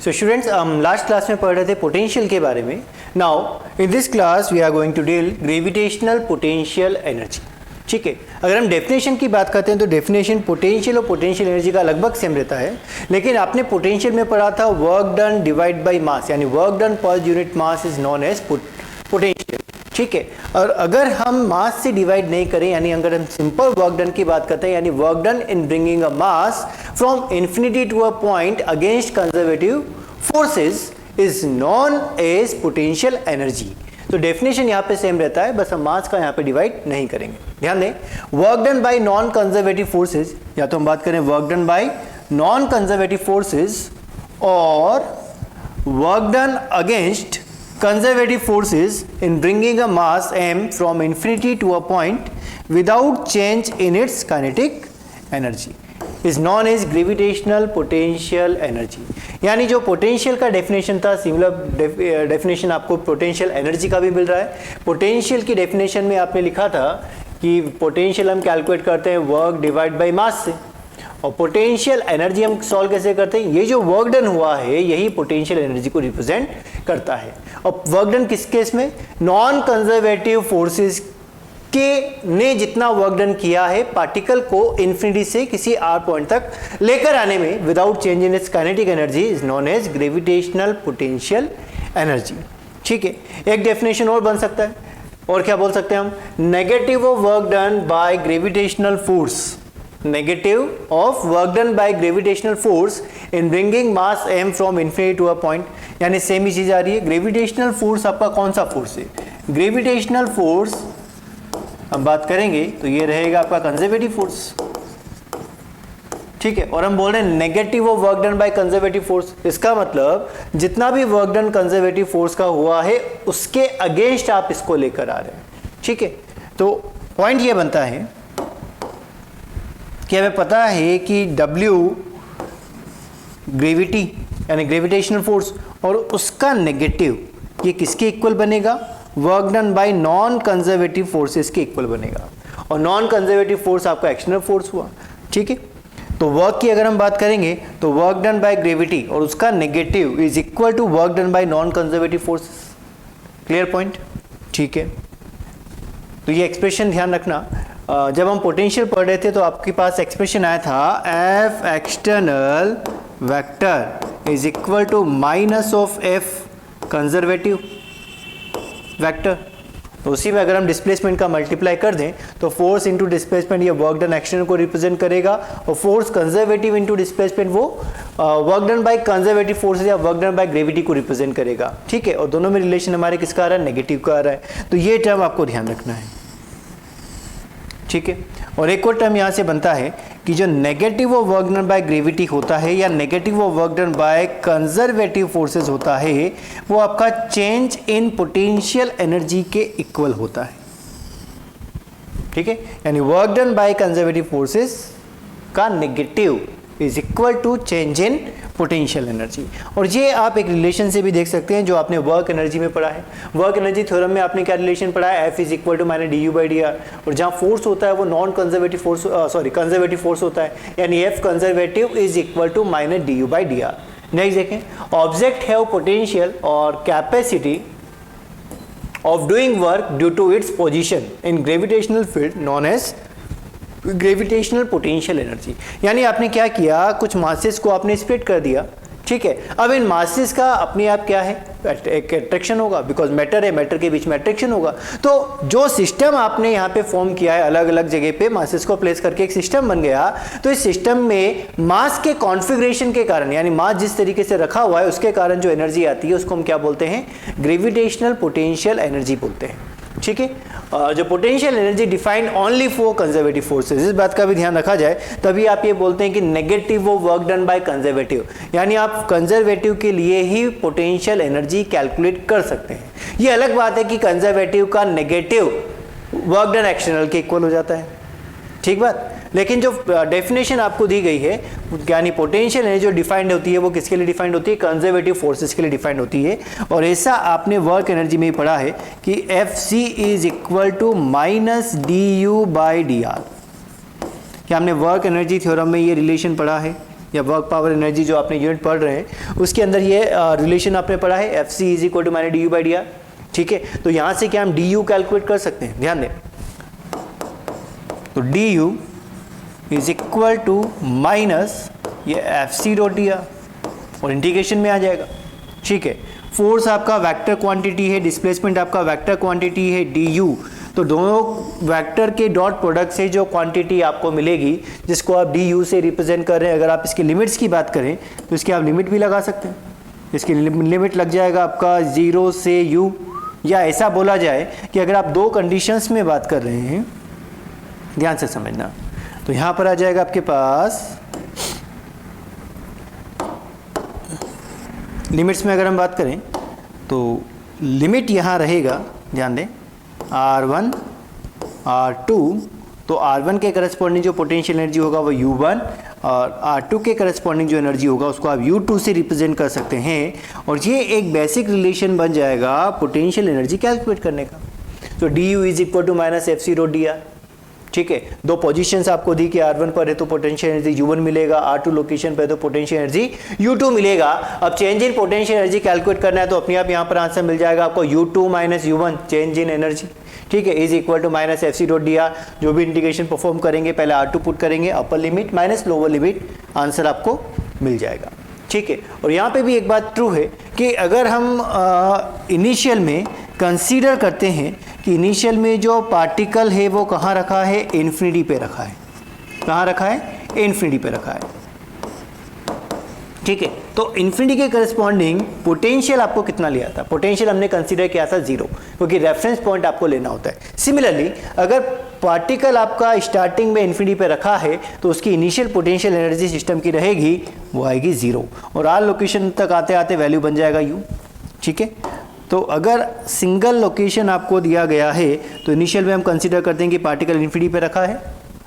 सो students, हम last class में पढ़ रहे थे पोटेंशियल के बारे में. Now in this class we are going to deal gravitational potential energy. ठीक है, अगर हम डेफिनेशन की बात करते हैं तो डेफिनेशन पोटेंशियल और पोटेंशियल एनर्जी का लगभग सेम रहता है, लेकिन आपने पोटेंशियल में पढ़ा था work done divide by mass, यानी work done per unit mass is known as potential. ठीक है, और अगर हम मास से डिवाइड नहीं करें, यानी अगर हम सिंपल वर्क डन की बात करते हैं, यानी work done in bringing a mass from infinity to a point against conservative forces is known as potential energy. तो डेफिनेशन यहाँ पे सेम रहता है, बस हम मास का यहाँ पे डिवाइड नहीं करेंगे. ध्यान दें, work done by non conservative forces, या तो हम बात करें work done by non conservative forces और work done against conservative forces in bringing a mass m from infinity to a point without change in its kinetic energy is known as gravitational potential energy. यानी जो potential का definition था, similar definition आपको potential energy का भी मिल रहा है. Potential की डेफिनेशन में आपने लिखा था कि पोटेंशियल हम कैलकुलेट करते हैं वर्क डिवाइड बाय मास से, और पोटेंशियल एनर्जी हम सॉल्व कैसे करते हैं, ये जो वर्क डन हुआ है यही पोटेंशियल एनर्जी को रिप्रेजेंट करता है. और वर्क डन किस केस में, नॉन कंजर्वेटिव फोर्सेस के ने जितना वर्क डन किया है पार्टिकल को इन्फिनिटी से किसी आर पॉइंट तक लेकर आने में without change in its kinetic energy is known as gravitational potential energy. ठीक है, एक डेफिनेशन और बन सकता है, और क्या बोल सकते हैं हम, negative of work done by gravitational force, negative of work done by gravitational force in bringing mass m from infinity to a point. यानी सेम ही चीज आ रही है. ग्रेविटेशनल फोर्स आपका कौन सा फोर्स है, ग्रेविटेशनल फोर्स हम बात करेंगे तो ये रहेगा आपका कंजर्वेटिव फोर्स. ठीक है, और हम बोल रहे हैं negative of work done by conservative force, इसका मतलब जितना भी वर्क डन कंजर्वेटिव फोर्स का हुआ है उसके अगेंस्ट आप इसको लेकर आ रहे हैं. ठीक है, तो पॉइंट ये बनता है कि हमें पता है कि W ग्रेविटी यानी ग्रेविटेशनल फोर्स और उसका नेगेटिव ये किसके इक्वल बनेगा, work done by non conservative forces के इक्वल बनेगा. और नॉन कंजर्वेटिव फोर्स आपका एक्सटर्नल फोर्स हुआ. ठीक है, तो वर्क की अगर हम बात करेंगे तो वर्क डन बाय ग्रेविटी और उसका negative is equal to work done by non conservative forces. Clear point. ठीक है, तो ये एक्सप्रेशन ध्यान रखना. जब हम पोटेंशियल पढ़ रहे थे तो आपके पास एक्सप्रेशन आया था F external vector is equal to minus of F conservative vector. तो उसी में अगर हम डिस्प्लेसमेंट का मल्टीप्लाई कर दें तो फोर्स इनटू डिस्प्लेसमेंट ये वर्क डन एक्सटर्नल को रिप्रेजेंट करेगा, और फोर्स कंजर्वेटिव इनटू डिस्प्लेसमेंट वो work done by conservative forces या वर्क डन बाय ग्रेविटी को रिप्रेजेंट करेगा. ठीक है, और दोनों में रिलेशन हमारे किसका आ रहा है, नेगेटिव का आ रहा है. तो ये टर्म आपको ध्यान रखना है. ठीक है, और एक और टर्म यहाँ से बनता है कि जो negative of work done by gravity होता है या negative of work done by conservative forces होता है वो आपका चेंज इन पोटेंशियल एनर्जी के इक्वल होता है. ठीक है, यानी work done by conservative forces का negative is equal to change in potential energy. और ये आप एक रिलेशन से भी देख सकते हैं जो आपने वर्क एनर्जी में पढ़ा है. वर्क एनर्जी थ्योरम में आपने क्या रिलेशन पढ़ा है, F is equal to minus du/dr, और जहाँ फोर्स होता है वो non conservative force conservative force होता है, यानी F conservative is equal to minus du/dr. Next देखें, ऑब्जेक्ट हैव पोटेंशियल और capacity of doing work due to its position in gravitational field known as gravitational potential energy. यानी आपने क्या किया, कुछ मासेस को आपने स्प्लिट कर दिया. ठीक है, अब इन मासेस का अपने आप क्या है, एक अट्रैक्शन होगा, बिकॉज मैटर है, मैटर के बीच में अट्रैक्शन होगा. तो जो सिस्टम आपने यहाँ पे फॉर्म किया है अलग अलग जगह पे मासेस को प्लेस करके एक सिस्टम बन गया, तो इस सिस्टम में मास के कॉन्फ़िगरेशन के कारण, यानी मास जिस तरीके से रखा हुआ है उसके कारण जो एनर्जी आती है उसको हम क्या बोलते हैं, ग्रेविटेशनल पोटेंशियल एनर्जी बोलते हैं. ठीक है, जो potential energy defined only for conservative forces, इस बात का भी ध्यान रखा जाए तभी आप ये बोलते हैं कि negative of work done by conservative, यानी आप कंजर्वेटिव के लिए ही पोटेंशियल एनर्जी कैलकुलेट कर सकते हैं. ये अलग बात है कि कंजर्वेटिव का नेगेटिव वर्क डन एक्सटर्नल के इक्वल हो जाता है. ठीक बात, लेकिन जो डेफिनेशन आपको दी गई है यानी पोटेंशियल एनर्जी जो डिफाइंड होती है वो किसके लिए डिफाइंड होती है, कंजर्वेटिव फोर्सेस के लिए डिफाइंड होती है. और ऐसा आपने वर्क एनर्जी में ही पढ़ा है कि Fc is equal to minus du/dr. क्या हमने वर्क एनर्जी थ्योरम में ये रिलेशन पढ़ा है या वर्क पावर एनर्जी जो आपने यूनिट पढ़ रहे हैं उसके अंदर ये रिलेशन आपने पढ़ा है F C is equal to minus D U by D R. ठीक है, तो यहाँ से क्या हम डी यू कैलकुलेट कर सकते हैं, ध्यान दें। तो D U is equal to minus ये F C dot D R और इंटीग्रेशन में आ जाएगा। ठीक है, फोर्स आपका वेक्टर क्वांटिटी है, डिस्प्लेसमेंट आपका वेक्टर क्वांटिटी है डी यू, तो दोनों वेक्टर के डॉट प्रोडक्ट से जो क्वांटिटी आपको मिलेगी जिसको आप डी यू से रिप्रेजेंट कर रहे हैं, अगर आप इसकी लिमिट्स की बात करें तो इसकी आप लिमिट भी लगा सकते हैं। इसकी लिमिट लग जाएगा आपका 0 से u, या ऐसा बोला जाए कि अगर आप दो कंडीशंस में बात कर रहे हैं, ध्यान से समझना, तो यहाँ पर आ जाएगा आपके पास लिमिट्स में अगर हम बात करें तो लिमिट यहाँ रहेगा, ध्यान दें, R1 R2, तो R1 के करस्पॉन्डिंग जो पोटेंशियल एनर्जी होगा वो U1 और R2 के करस्पॉन्डिंग जो एनर्जी होगा उसको आप U2 से रिप्रेजेंट कर सकते हैं और ये एक बेसिक रिलेशन बन जाएगा पोटेंशियल एनर्जी कैलकुलेट करने का। तो D U is equal to minus F C dot D R. ठीक है, दो पोजीशंस आपको दी कि R1 पर है तो पोटेंशियल एनर्जी U1 मिलेगा, R2 लोकेशन पर है तो पोटेंशियल एनर्जी U2 मिलेगा। अब change in potential energy calculate करना है तो अपने आप यहाँ पर आंसर मिल जाएगा आपको U2 minus U1 change in energy. ठीक है, is equal to minus F C dot D R. जो भी इंटीग्रेशन परफॉर्म करेंगे पहले R2 पुट करेंगे, upper limit minus lower limit, answer आपको मिल जाएगा। ठीक है, और यहाँ पे भी एक बात ट्रू है कि अगर हम इनिशियल में कंसीडर करते हैं कि इनिशियल में जो पार्टिकल है वो कहाँ रखा है, इन्फिनिटी पे रखा है। कहाँ रखा है, इन्फिनिटी पे रखा है। ठीक है, तो इन्फिनिटी के करस्पॉन्डिंग पोटेंशियल आपको कितना लिया था, पोटेंशियल हमने कंसीडर किया था 0, क्योंकि रेफरेंस पॉइंट आपको लेना होता है। सिमिलरली अगर पार्टिकल आपका स्टार्टिंग में इन्फिनिटी पे रखा है तो उसकी इनिशियल पोटेंशियल एनर्जी सिस्टम की रहेगी वो आएगी 0 और आर लोकेशन तक आते आते वैल्यू बन जाएगा u। ठीक है, तो अगर सिंगल लोकेशन आपको दिया गया है तो इनिशियल में हम कंसीडर करते हैं कि पार्टिकल इन्फिनिटी पे रखा है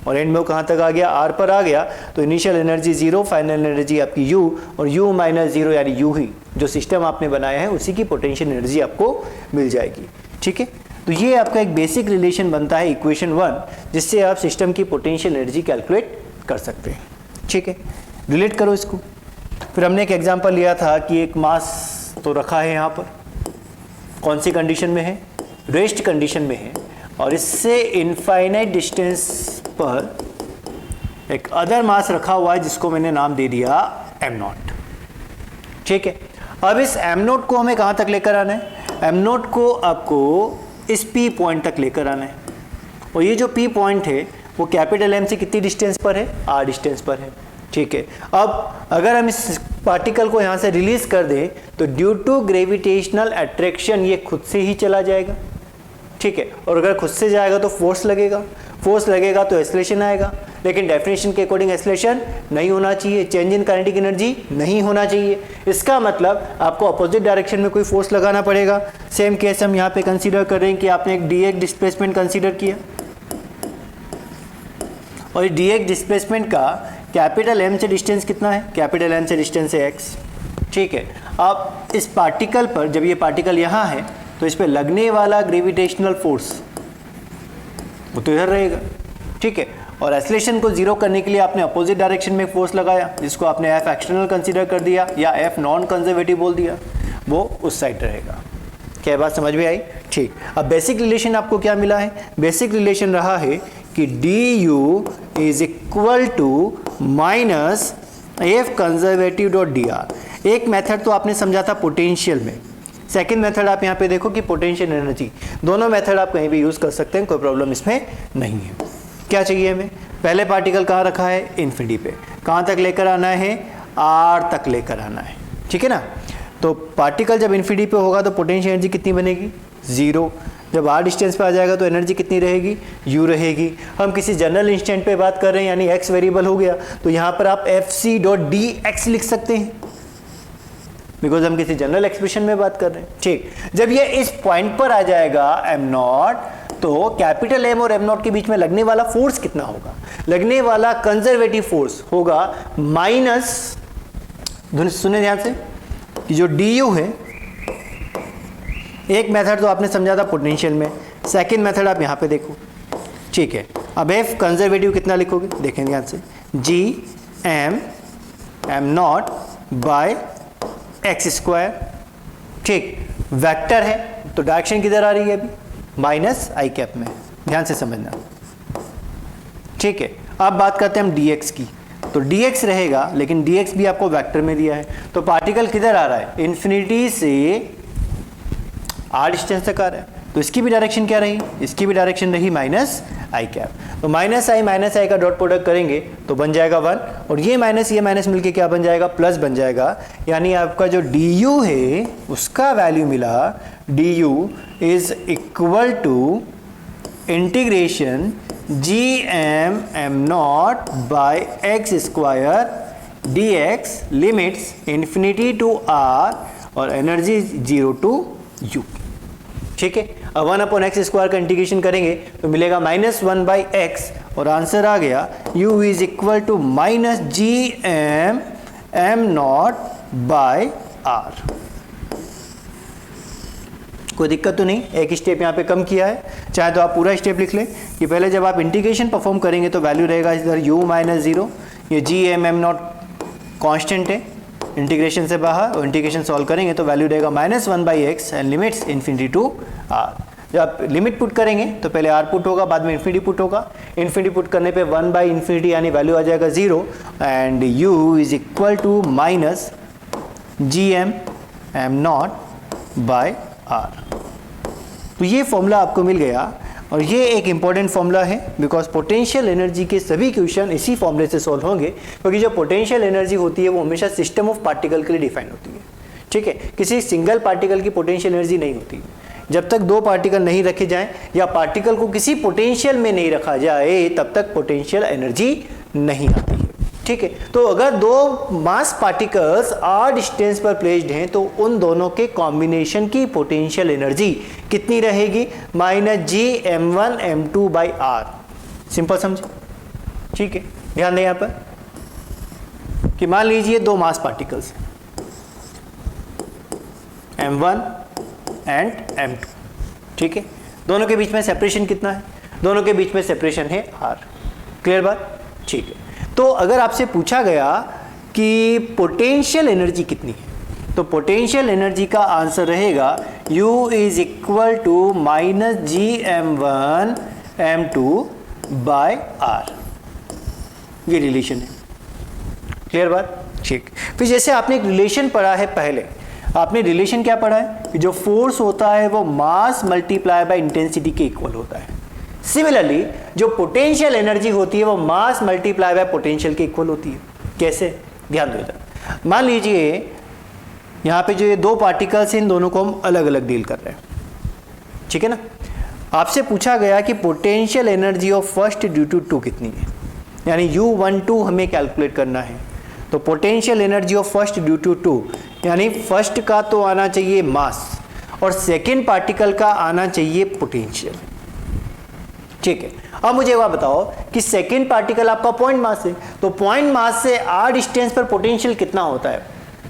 और एंड में वो कहाँ तक आ गया, R पर आ गया, तो इनिशियल एनर्जी 0, फाइनल एनर्जी आपकी U और U माइनस 0 यानी U ही जो सिस्टम आपने बनाया है उसी की पोटेंशियल एनर्जी आपको मिल जाएगी। ठीक है, तो ये आपका एक बेसिक रिलेशन बनता है इक्वेशन 1 जिससे आप सिस्टम की पोटेंशियल एनर्जी कैलकुलेट कर सकते हैं। ठीक है, रिलेट करो इसको। फिर हमने एक एग्जाम्पल लिया था कि एक मास तो रखा है यहाँ पर, कौन सी कंडीशन में है, रेस्ट कंडीशन में है और इससे इनफाइनाइट डिस्टेंस पर एक अदर मास रखा हुआ है जिसको मैंने नाम दे दिया m0। ठीक है, अब इस m0 को हमें कहाँ तक लेकर आना है, m0 को आपको इस P पॉइंट तक लेकर आना है और ये जो P पॉइंट है वो कैपिटल M से कितनी डिस्टेंस पर है, R डिस्टेंस पर है। ठीक है, अब अगर हम इस पार्टिकल को यहाँ से रिलीज कर दें तो ड्यू टू ग्रेविटेशनल अट्रैक्शन ये खुद से ही चला जाएगा। ठीक है, और अगर खुद से जाएगा तो फोर्स लगेगा, फोर्स लगेगा तो एक्सेलरेशन आएगा, लेकिन डेफिनेशन के अकॉर्डिंग एक्सेलरेशन नहीं होना चाहिए, चेंज इन काइनेटिक एनर्जी नहीं होना चाहिए। इसका मतलब आपको अपोजिट डायरेक्शन में कोई फोर्स लगाना पड़ेगा। सेम केस हम यहाँ पे कंसीडर कर रहे हैं कि आपने एक dx डिस्प्लेसमेंट कंसीडर किया और इस dx डिस्प्लेसमेंट का कैपिटल M से डिस्टेंस कितना है, कैपिटल M से डिस्टेंस है x। ठीक है, अब इस पार्टिकल पर जब ये पार्टिकल यहाँ है तो इस पर लगने वाला ग्रेविटेशनल फोर्स वो तो इधर रहेगा। ठीक है, और एक्सेलरेशन को जीरो करने के लिए आपने अपोजिट डायरेक्शन में फोर्स लगाया जिसको आपने F एक्सटर्नल कंसीडर कर दिया या F नॉन कंजर्वेटिव बोल दिया, वो उस साइड रहेगा। क्या बात समझ में आई? ठीक, अब बेसिक रिलेशन आपको क्या मिला है, बेसिक रिलेशन रहा है कि D U is equal to minus F conservative dot D R. एक मेथड तो आपने समझा था पोटेंशियल में, सेकेंड मेथड आप यहाँ पे देखो कि पोटेंशियल एनर्जी, दोनों मेथड आप कहीं भी यूज़ कर सकते हैं, कोई प्रॉब्लम इसमें नहीं है। क्या चाहिए हमें, पहले पार्टिकल कहाँ रखा है, इन्फिनिटी पे, कहाँ तक लेकर आना है, आर तक लेकर आना है। ठीक है ना, तो पार्टिकल जब इन्फिनिटी पे होगा तो पोटेंशियल एनर्जी कितनी बनेगी, 0। जब आर डिस्टेंस पे आ जाएगा तो एनर्जी कितनी रहेगी, u रहेगी। हम किसी जनरल इंस्टेंट पे बात कर रहे हैं यानी x वेरिएबल हो गया तो यहाँ पर आप fc.dx लिख सकते हैं बिकॉज हम किसी जनरल एक्सप्रेशन में बात कर रहे हैं। ठीक, जब ये इस पॉइंट पर आ जाएगा m0 तो कैपिटल M और m0 के बीच में लगने वाला फोर्स कितना होगा, लगने वाला कंजर्वेटिव फोर्स होगा माइनस, सुने ध्यान से, कि जो du है, एक मेथड तो आपने समझा था पोटेंशियल में, सेकंड मेथड आप यहाँ पे देखो। ठीक है, अब f कंजर्वेटिव कितना लिखोगे, देखें ध्यान से, g m M not by X square. ठीक, वेक्टर है तो डायरेक्शन किधर आ रही है अभी, माइनस आई कैप में, ध्यान से समझना। ठीक है, अब बात करते हैं हम dx की, तो dx रहेगा, लेकिन dx भी आपको वेक्टर में दिया है, तो पार्टिकल किधर आ रहा है, इन्फिनिटी से r डिस्टेंस तक आ रहा है, तो इसकी भी डायरेक्शन क्या रही, इसकी भी डायरेक्शन रही माइनस आई कैप। तो माइनस आई का डॉट प्रोडक्ट करेंगे तो बन जाएगा 1, और ये माइनस मिलके क्या बन जाएगा, प्लस बन जाएगा। यानी आपका जो du है उसका वैल्यू मिला, du is equal to integration gm m not by X square dx limits infinity to r और एनर्जी 0 टू u। ठीक है, अब 1/x² का इंटीग्रेशन करेंगे तो मिलेगा -1/x, और आंसर आ गया u is equal to -gm m not by r। कोई दिक्कत तो नहीं, एक स्टेप यहाँ पे कम किया है, चाहे तो आप पूरा स्टेप लिख लें कि पहले जब आप इंटीग्रेशन परफॉर्म करेंगे तो वैल्यू रहेगा इधर u -0, ये gm m नॉट कांस्टेंट है इंटीग्रेशन से बाहर, और इंटीग्रेशन सॉल्व करेंगे तो वैल्यू रहेगा -1/x and limits infinity to r। जब आप लिमिट पुट करेंगे तो पहले r पुट होगा, बाद में इन्फिनिटी पुट होगा, इन्फिनिटी पुट करने पे 1/∞ यानी वैल्यू आ जाएगा 0, and u is equal to -gm m not by r। तो ये फॉर्मूला आपको मिल गया, और ये एक इंपॉर्टेंट फॉर्मूला है बिकॉज पोटेंशियल एनर्जी के सभी क्वेश्चन इसी फॉर्मूले से सॉल्व होंगे, क्योंकि जो पोटेंशियल एनर्जी होती है वो हमेशा सिस्टम ऑफ पार्टिकल के लिए डिफाइन होती है। ठीक है, किसी सिंगल पार्टिकल की पोटेंशियल एनर्जी नहीं होती। जब तक दो पार्टिकल नहीं रखे जाएं या पार्टिकल को किसी पोटेंशियल में नहीं रखा जाए तब तक पोटेंशियल एनर्जी नहीं आती है। ठीक है, तो अगर दो मास पार्टिकल्स r डिस्टेंस पर प्लेस्ड हैं तो उन दोनों के कॉम्बिनेशन की पोटेंशियल एनर्जी कितनी रहेगी, -gm1 m2 by r। Simple समझे। ठीक है, ध्यान दें यहाँ पर कि मान लीजिए दो मास पार्टिकल्स m1 एंड m2। ठीक है, दोनों के बीच में सेपरेशन कितना है, दोनों के बीच में सेपरेशन है r। क्लियर बात। ठीक है, तो अगर आपसे पूछा गया कि पोटेंशियल एनर्जी कितनी है तो पोटेंशियल एनर्जी का आंसर रहेगा u is equal to -gm1 m2 by r। ये रिलेशन है। क्लियर बात। ठीक, फिर जैसे आपने एक रिलेशन पढ़ा है, पहले आपने रिलेशन क्या पढ़ा है कि जो फोर्स होता है वो मास मल्टीप्लाई बाय इंटेंसिटी के इक्वल होता है। सिमिलरली जो पोटेंशियल एनर्जी होती है वो मास मल्टीप्लाई बाय पोटेंशियल के इक्वल होती है। कैसे, ध्यान दो इधर। मान लीजिए यहाँ पे जो ये दो पार्टिकल्स हैं इन दोनों को हम अलग अलग डील कर रहे हैं। ठीक है ना, आपसे पूछा गया कि potential energy of first due to 2 कितनी है, यानी U12 हमें कैलकुलेट करना है। तो potential energy of first due to 2 यानी फर्स्ट का तो आना चाहिए मास और सेकेंड पार्टिकल का आना चाहिए पोटेंशियल। ठीक है, अब मुझे वह बताओ कि सेकेंड पार्टिकल आपका पॉइंट मास है, तो पॉइंट मास से r डिस्टेंस पर पोटेंशियल कितना होता है,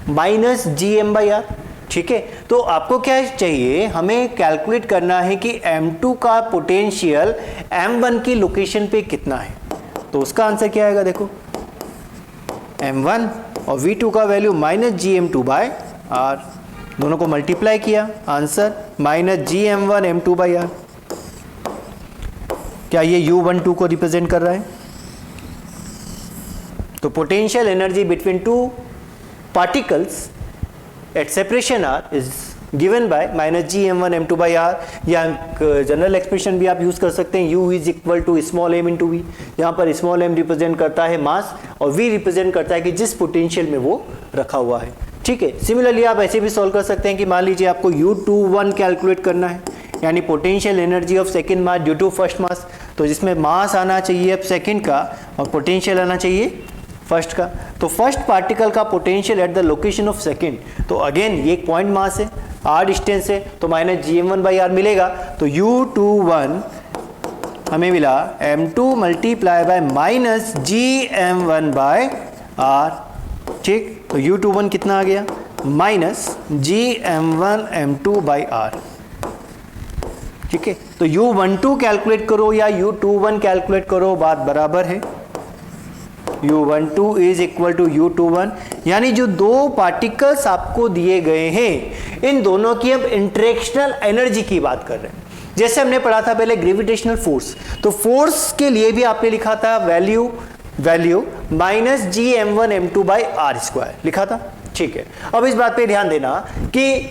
-gm/r। ठीक है, तो आपको क्या चाहिए, हमें कैलकुलेट करना है कि m2 का पोटेंशियल m1 की लोकेशन पे कितना है। तो उसका आंसर क्या आएगा, देखो m1 और v2 का वैल्यू -gm2/r, दोनों को मल्टीप्लाई किया, आंसर -gm1 m2/r। क्या ये U12 को रिप्रेजेंट कर रहा है। तो potential energy between two particles at separation r is given by -gm1 m2/r, या जनरल एक्सप्रेशन भी आप यूज कर सकते हैं, u is equal to small m into V. यहाँ पर स्मॉल m रिप्रेजेंट करता है मास और v रिप्रेजेंट करता है कि जिस पोटेंशियल में वो रखा हुआ है। ठीक है, सिमिलरली आप ऐसे भी सॉल्व कर सकते हैं कि मान लीजिए आपको U21 कैलकुलेट करना है, यानी potential energy of second mass due to first mass, तो जिसमें मास आना चाहिए अब सेकेंड का और पोटेंशियल आना चाहिए फर्स्ट का। तो फर्स्ट पार्टिकल का potential at the location of second, तो अगेन ये एक पॉइंट मास है, r डिस्टेंस है, तो -gm1/r मिलेगा। तो U21 हमें मिला m2 मल्टीप्लाई बाय -gm1/r। ठीक, तो U21 कितना आ गया, -gm1 m2/r। ठीक है, तो U12 कैलकुलेट करो या U21 कैलकुलेट करो, बात बराबर है। U12 is equal to U21, यानी जो दो पार्टिकल्स आपको दिए गए हैं, इन दोनों की अब इंटरेक्शनल एनर्जी की बात कर रहे हैं। जैसे हमने पढ़ा था पहले ग्रेविटेशनल फोर्स, तो फोर्स के लिए भी आपने लिखा था वैल्यू माइनस Gm1m2/r² लिखा था। ठीक है, अब इस बात पे ध्यान देना कि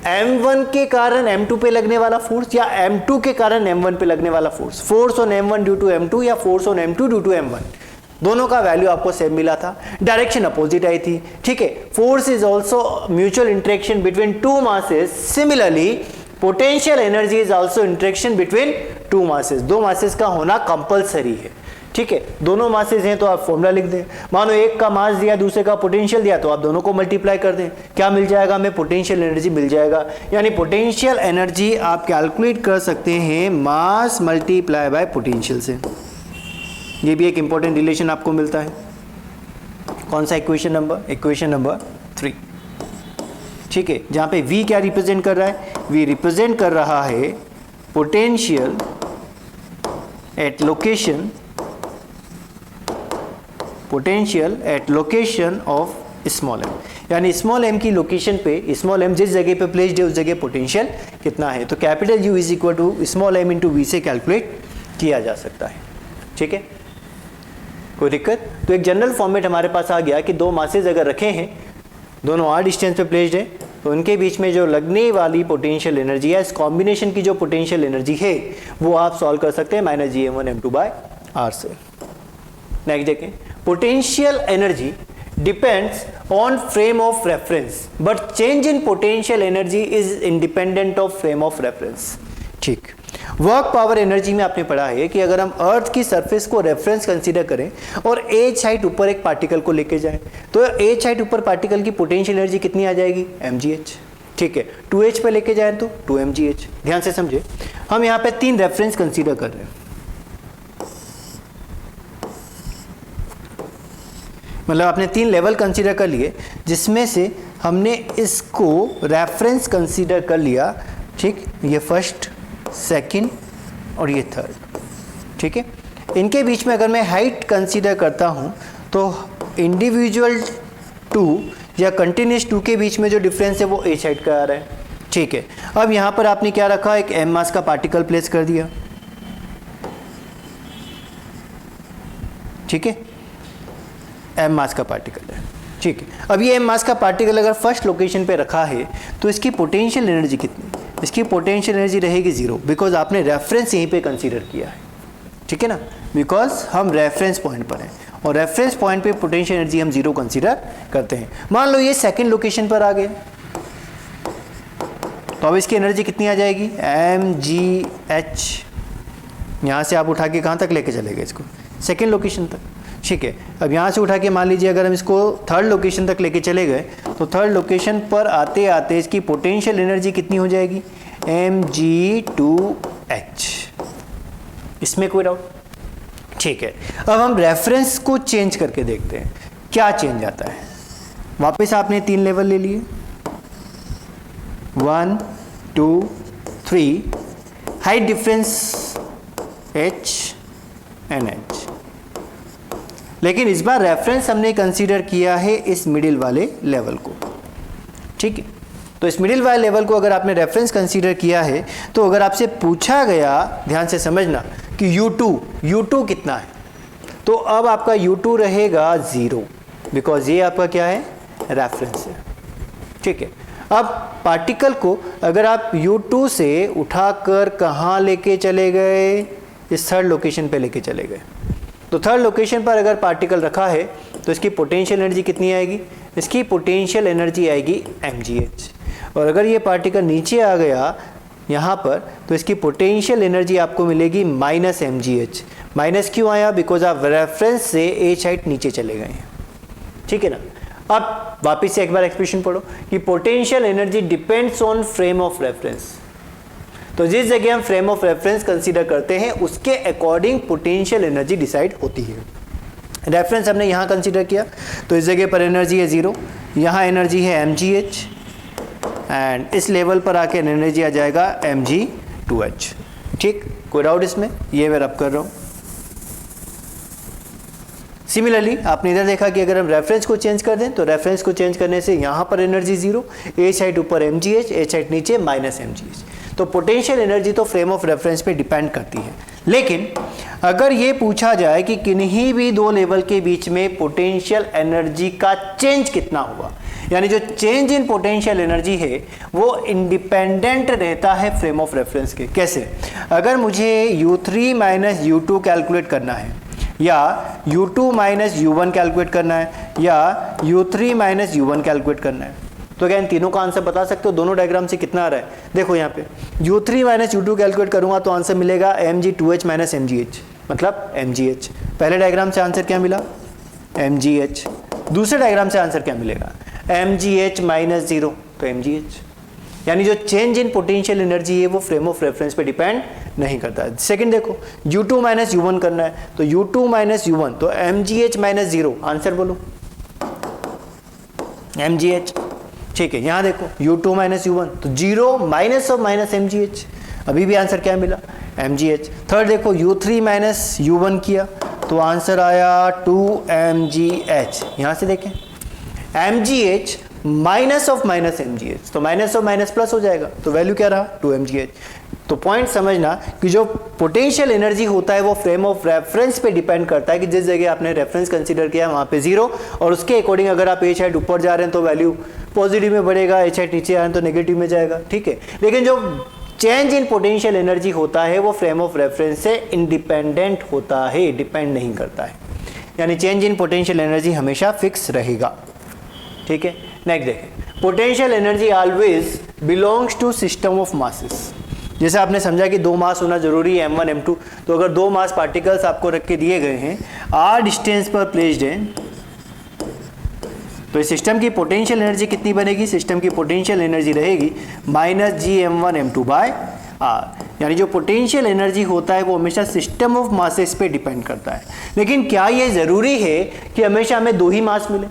m1 के कारण m2 पे लगने वाला फोर्स या m2 के कारण m1 पे लगने वाला force, force on m1 due to m2 या force on m2 due to m1, दोनों का वैल्यू आपको सेम मिला था, डायरेक्शन अपोजिट आई थी। ठीक है, force is also mutual interaction between two masses, similarly potential energy is also interaction between two masses, दो मासेस का होना कंपलसरी है। ठीक है, दोनों मासेस हैं तो आप फॉर्मूला लिख दें, मानो एक का मास दिया दूसरे का पोटेंशियल दिया तो आप दोनों को मल्टीप्लाई कर दें, क्या मिल जाएगा हमें, पोटेंशियल एनर्जी मिल जाएगा। यानी पोटेंशियल एनर्जी आप कैलकुलेट कर सकते हैं मास मल्टीप्लाई बाय पोटेंशियल से। ये भी एक इंपॉर्टेंट रिलेशन आपको मिलता है। कौन सा इक्वेशन नंबर 3। ठीक है, जहां पे V क्या रिप्रेजेंट कर रहा है, V रिप्रेजेंट कर रहा है potential at location of small m, यानी स्मॉल m की लोकेशन पे, स्मॉल m जिस जगह पे प्लेस्ड है उस जगह पोटेंशियल कितना है, तो capital U is equal to small m into V से कैलकुलेट किया जा सकता है। ठीक है, कोई दिक्कत? तो एक जनरल फॉर्मेट हमारे पास आ गया कि दो मासेज अगर रखे हैं, दोनों r डिस्टेंस पे प्लेस्ड है, तो उनके बीच में जो लगने वाली पोटेंशियल एनर्जी है, इस कॉम्बिनेशन की जो पोटेंशियल एनर्जी है वो आप सॉल्व कर सकते हैं माइनस Gm1m2/r से। नेक्स्ट देखें, potential energy depends on frame of reference but change in potential energy is independent of frame of reference. ठीक, वर्क पावर एनर्जी में आपने पढ़ा है कि अगर हम अर्थ की सरफेस को रेफरेंस कंसीडर करें और h हाइट ऊपर एक पार्टिकल को लेके जाएं, तो h हाइट ऊपर पार्टिकल की पोटेंशियल एनर्जी कितनी आ जाएगी, mgh। ठीक है, 2h पे लेके जाएं तो 2mgh। ध्यान से समझे, हम यहाँ पे 3 रेफरेंस कंसीडर कर रहे हैं, मतलब आपने 3 लेवल कंसीडर कर लिए, जिसमें से हमने इसको रेफरेंस कंसीडर कर लिया। ठीक, ये फर्स्ट, सेकंड और ये थर्ड। ठीक है, इनके बीच में अगर मैं हाइट कंसीडर करता हूँ तो इंडिविजुअल 2 या कंटिन्यूस 2 के बीच में जो डिफरेंस है वो h हाइट का आ रहा है। ठीक है, अब यहाँ पर आपने क्या रखा, एक m मास का पार्टिकल प्लेस कर दिया। ठीक है, m मास का पार्टिकल है। ठीक है, अब ये m मास का पार्टिकल अगर फर्स्ट लोकेशन पे रखा है तो इसकी पोटेंशियल एनर्जी कितनी, इसकी पोटेंशियल एनर्जी रहेगी 0, बिकॉज आपने रेफरेंस यहीं पे कंसीडर किया है। ठीक है ना, बिकॉज हम रेफरेंस पॉइंट पर हैं और रेफरेंस पॉइंट पे पोटेंशियल एनर्जी हम 0 कंसीडर करते हैं। मान लो ये सेकंड लोकेशन पर आ गए, तो अब इसकी एनर्जी कितनी आ जाएगी, mgh। यहाँ से आप उठा के कहाँ तक लेके चले गए इसको, सेकेंड लोकेशन तक। ठीक है, अब यहाँ से उठा के मान लीजिए अगर हम इसको थर्ड लोकेशन तक लेके चले गए, तो थर्ड लोकेशन पर आते आते इसकी पोटेंशियल एनर्जी कितनी हो जाएगी, mg2h। इसमें कोई डाउट? ठीक है, अब हम रेफरेंस को चेंज करके देखते हैं क्या चेंज आता है। वापस आपने 3 लेवल ले लिए, 1 2 3, height difference h and h, लेकिन इस बार रेफरेंस हमने कंसीडर किया है इस मिडिल वाले लेवल को। ठीक है, तो इस मिडिल वाले लेवल को अगर आपने रेफरेंस कंसीडर किया है, तो अगर आपसे पूछा गया, ध्यान से समझना, कि U2 कितना है, तो अब आपका U2 रहेगा 0, बिकॉज ये आपका क्या है, रेफरेंस है। ठीक है, अब पार्टिकल को अगर आप U2 से उठाकर कहाँ लेके चले गए, इस थर्ड लोकेशन पे लेके चले गए, तो थर्ड लोकेशन पर अगर पार्टिकल रखा है तो इसकी पोटेंशियल एनर्जी कितनी आएगी, इसकी पोटेंशियल एनर्जी आएगी mgh। और अगर ये पार्टिकल नीचे आ गया यहाँ पर, तो इसकी पोटेंशियल एनर्जी आपको मिलेगी माइनस mgh। माइनस क्यों आया, बिकॉज आप रेफरेंस से h हाइट नीचे चले गए हैं। ठीक है ना, अब वापिस से एक बार एक्सप्रेशन पढ़ो कि potential energy depends on frame of reference. तो जिस जगह हम फ्रेम ऑफ रेफरेंस कंसीडर करते हैं उसके अकॉर्डिंग पोटेंशियल एनर्जी डिसाइड होती है। रेफरेंस हमने यहाँ कंसीडर किया, तो इस जगह पर एनर्जी है 0, यहाँ एनर्जी है mgh, एंड इस लेवल पर आके एनर्जी आ जाएगा mg2h। ठीक, कोई डाउट इसमें? ये मैं रब कर रहा हूँ। सिमिलरली आपने इधर देखा कि अगर हम रेफरेंस को चेंज कर दें तो रेफरेंस को चेंज करने से यहाँ पर एनर्जी जीरो, ए साइड ऊपर mgh, ए साइड नीचे माइनस mgh। तो पोटेंशियल एनर्जी तो फ्रेम ऑफ रेफरेंस पे डिपेंड करती है। लेकिन अगर ये पूछा जाए कि किन्हीं भी दो लेवल के बीच में पोटेंशियल एनर्जी का चेंज कितना हुआ, यानी जो चेंज इन पोटेंशियल एनर्जी है वो इंडिपेंडेंट रहता है फ्रेम ऑफ रेफरेंस के। कैसे? अगर मुझे U3 माइनस U2 कैलकुलेट करना है, या U2 माइनस U1 कैलकुलेट करना है, या U3 माइनस U1 कैलकुलेट करना है, तो क्या इन तीनों का आंसर बता सकते हो? दोनों डायग्राम से कितना आ रहा है देखो यहाँ पे। U3 माइनस U2 कैलकुलेट करूंगा तो आंसर मिलेगा mg2h माइनस mgh, मतलब mgh। पहले डायग्राम से आंसर क्या मिला? mgh। दूसरे डायग्राम से आंसर क्या मिलेगा? mgh माइनस जीरो, तो mgh। यानी जो चेंज इन पोटेंशियल एनर्जी है वो फ्रेम ऑफ रेफरेंस पे डिपेंड नहीं करता है। सेकंड देखो, U2 माइनस U1 करना है तो U2 माइनस U1, तो mgh माइनस जीरो, आंसर बोलो mgh। ठीक है, यहाँ देखो U2 माइनस U1 तो zero minus of minus mgh, अभी भी आंसर क्या मिला? mgh। थर्ड देखो U3 माइनस U1 किया तो आंसर आया 2mgh। यहाँ से देखें mgh minus of minus mgh, तो माइनस ऑफ माइनस प्लस हो जाएगा, तो वैल्यू क्या रहा? 2mgh। तो पॉइंट समझना कि जो पोटेंशियल एनर्जी होता है वो फ्रेम ऑफ रेफरेंस पे डिपेंड करता है कि जिस जगह आपने रेफरेंस कंसीडर किया है वहाँ पे जीरो, और उसके अकॉर्डिंग अगर आप एच हाइट ऊपर जा रहे हैं तो वैल्यू पॉजिटिव में बढ़ेगा, एच हाइट नीचे आ रहे हैं तो नेगेटिव में जाएगा। ठीक है, लेकिन जो चेंज इन पोटेंशियल एनर्जी होता है वो फ्रेम ऑफ रेफरेंस से इंडिपेंडेंट होता है, डिपेंड नहीं करता है, यानी चेंज इन पोटेंशियल एनर्जी हमेशा फिक्स रहेगा। ठीक है, नेक्स्ट देखें, potential energy always belongs to system of masses. जैसे आपने समझा कि दो मास होना जरूरी है, m1 m2, तो अगर दो मास पार्टिकल्स आपको रख के दिए गए हैं, r डिस्टेंस पर प्लेस्ड हैं, तो इस सिस्टम की पोटेंशियल एनर्जी कितनी बनेगी? सिस्टम की पोटेंशियल एनर्जी रहेगी minus ji m1 m2 by r, यानी जो पोटेंशियल एनर्जी होता है वो हमेशा सिस्टम ऑफ मासेस पे डिपेंड करता है। लेकिन क्या ये ज़रूरी है कि हमेशा हमें दो ही मास मिले?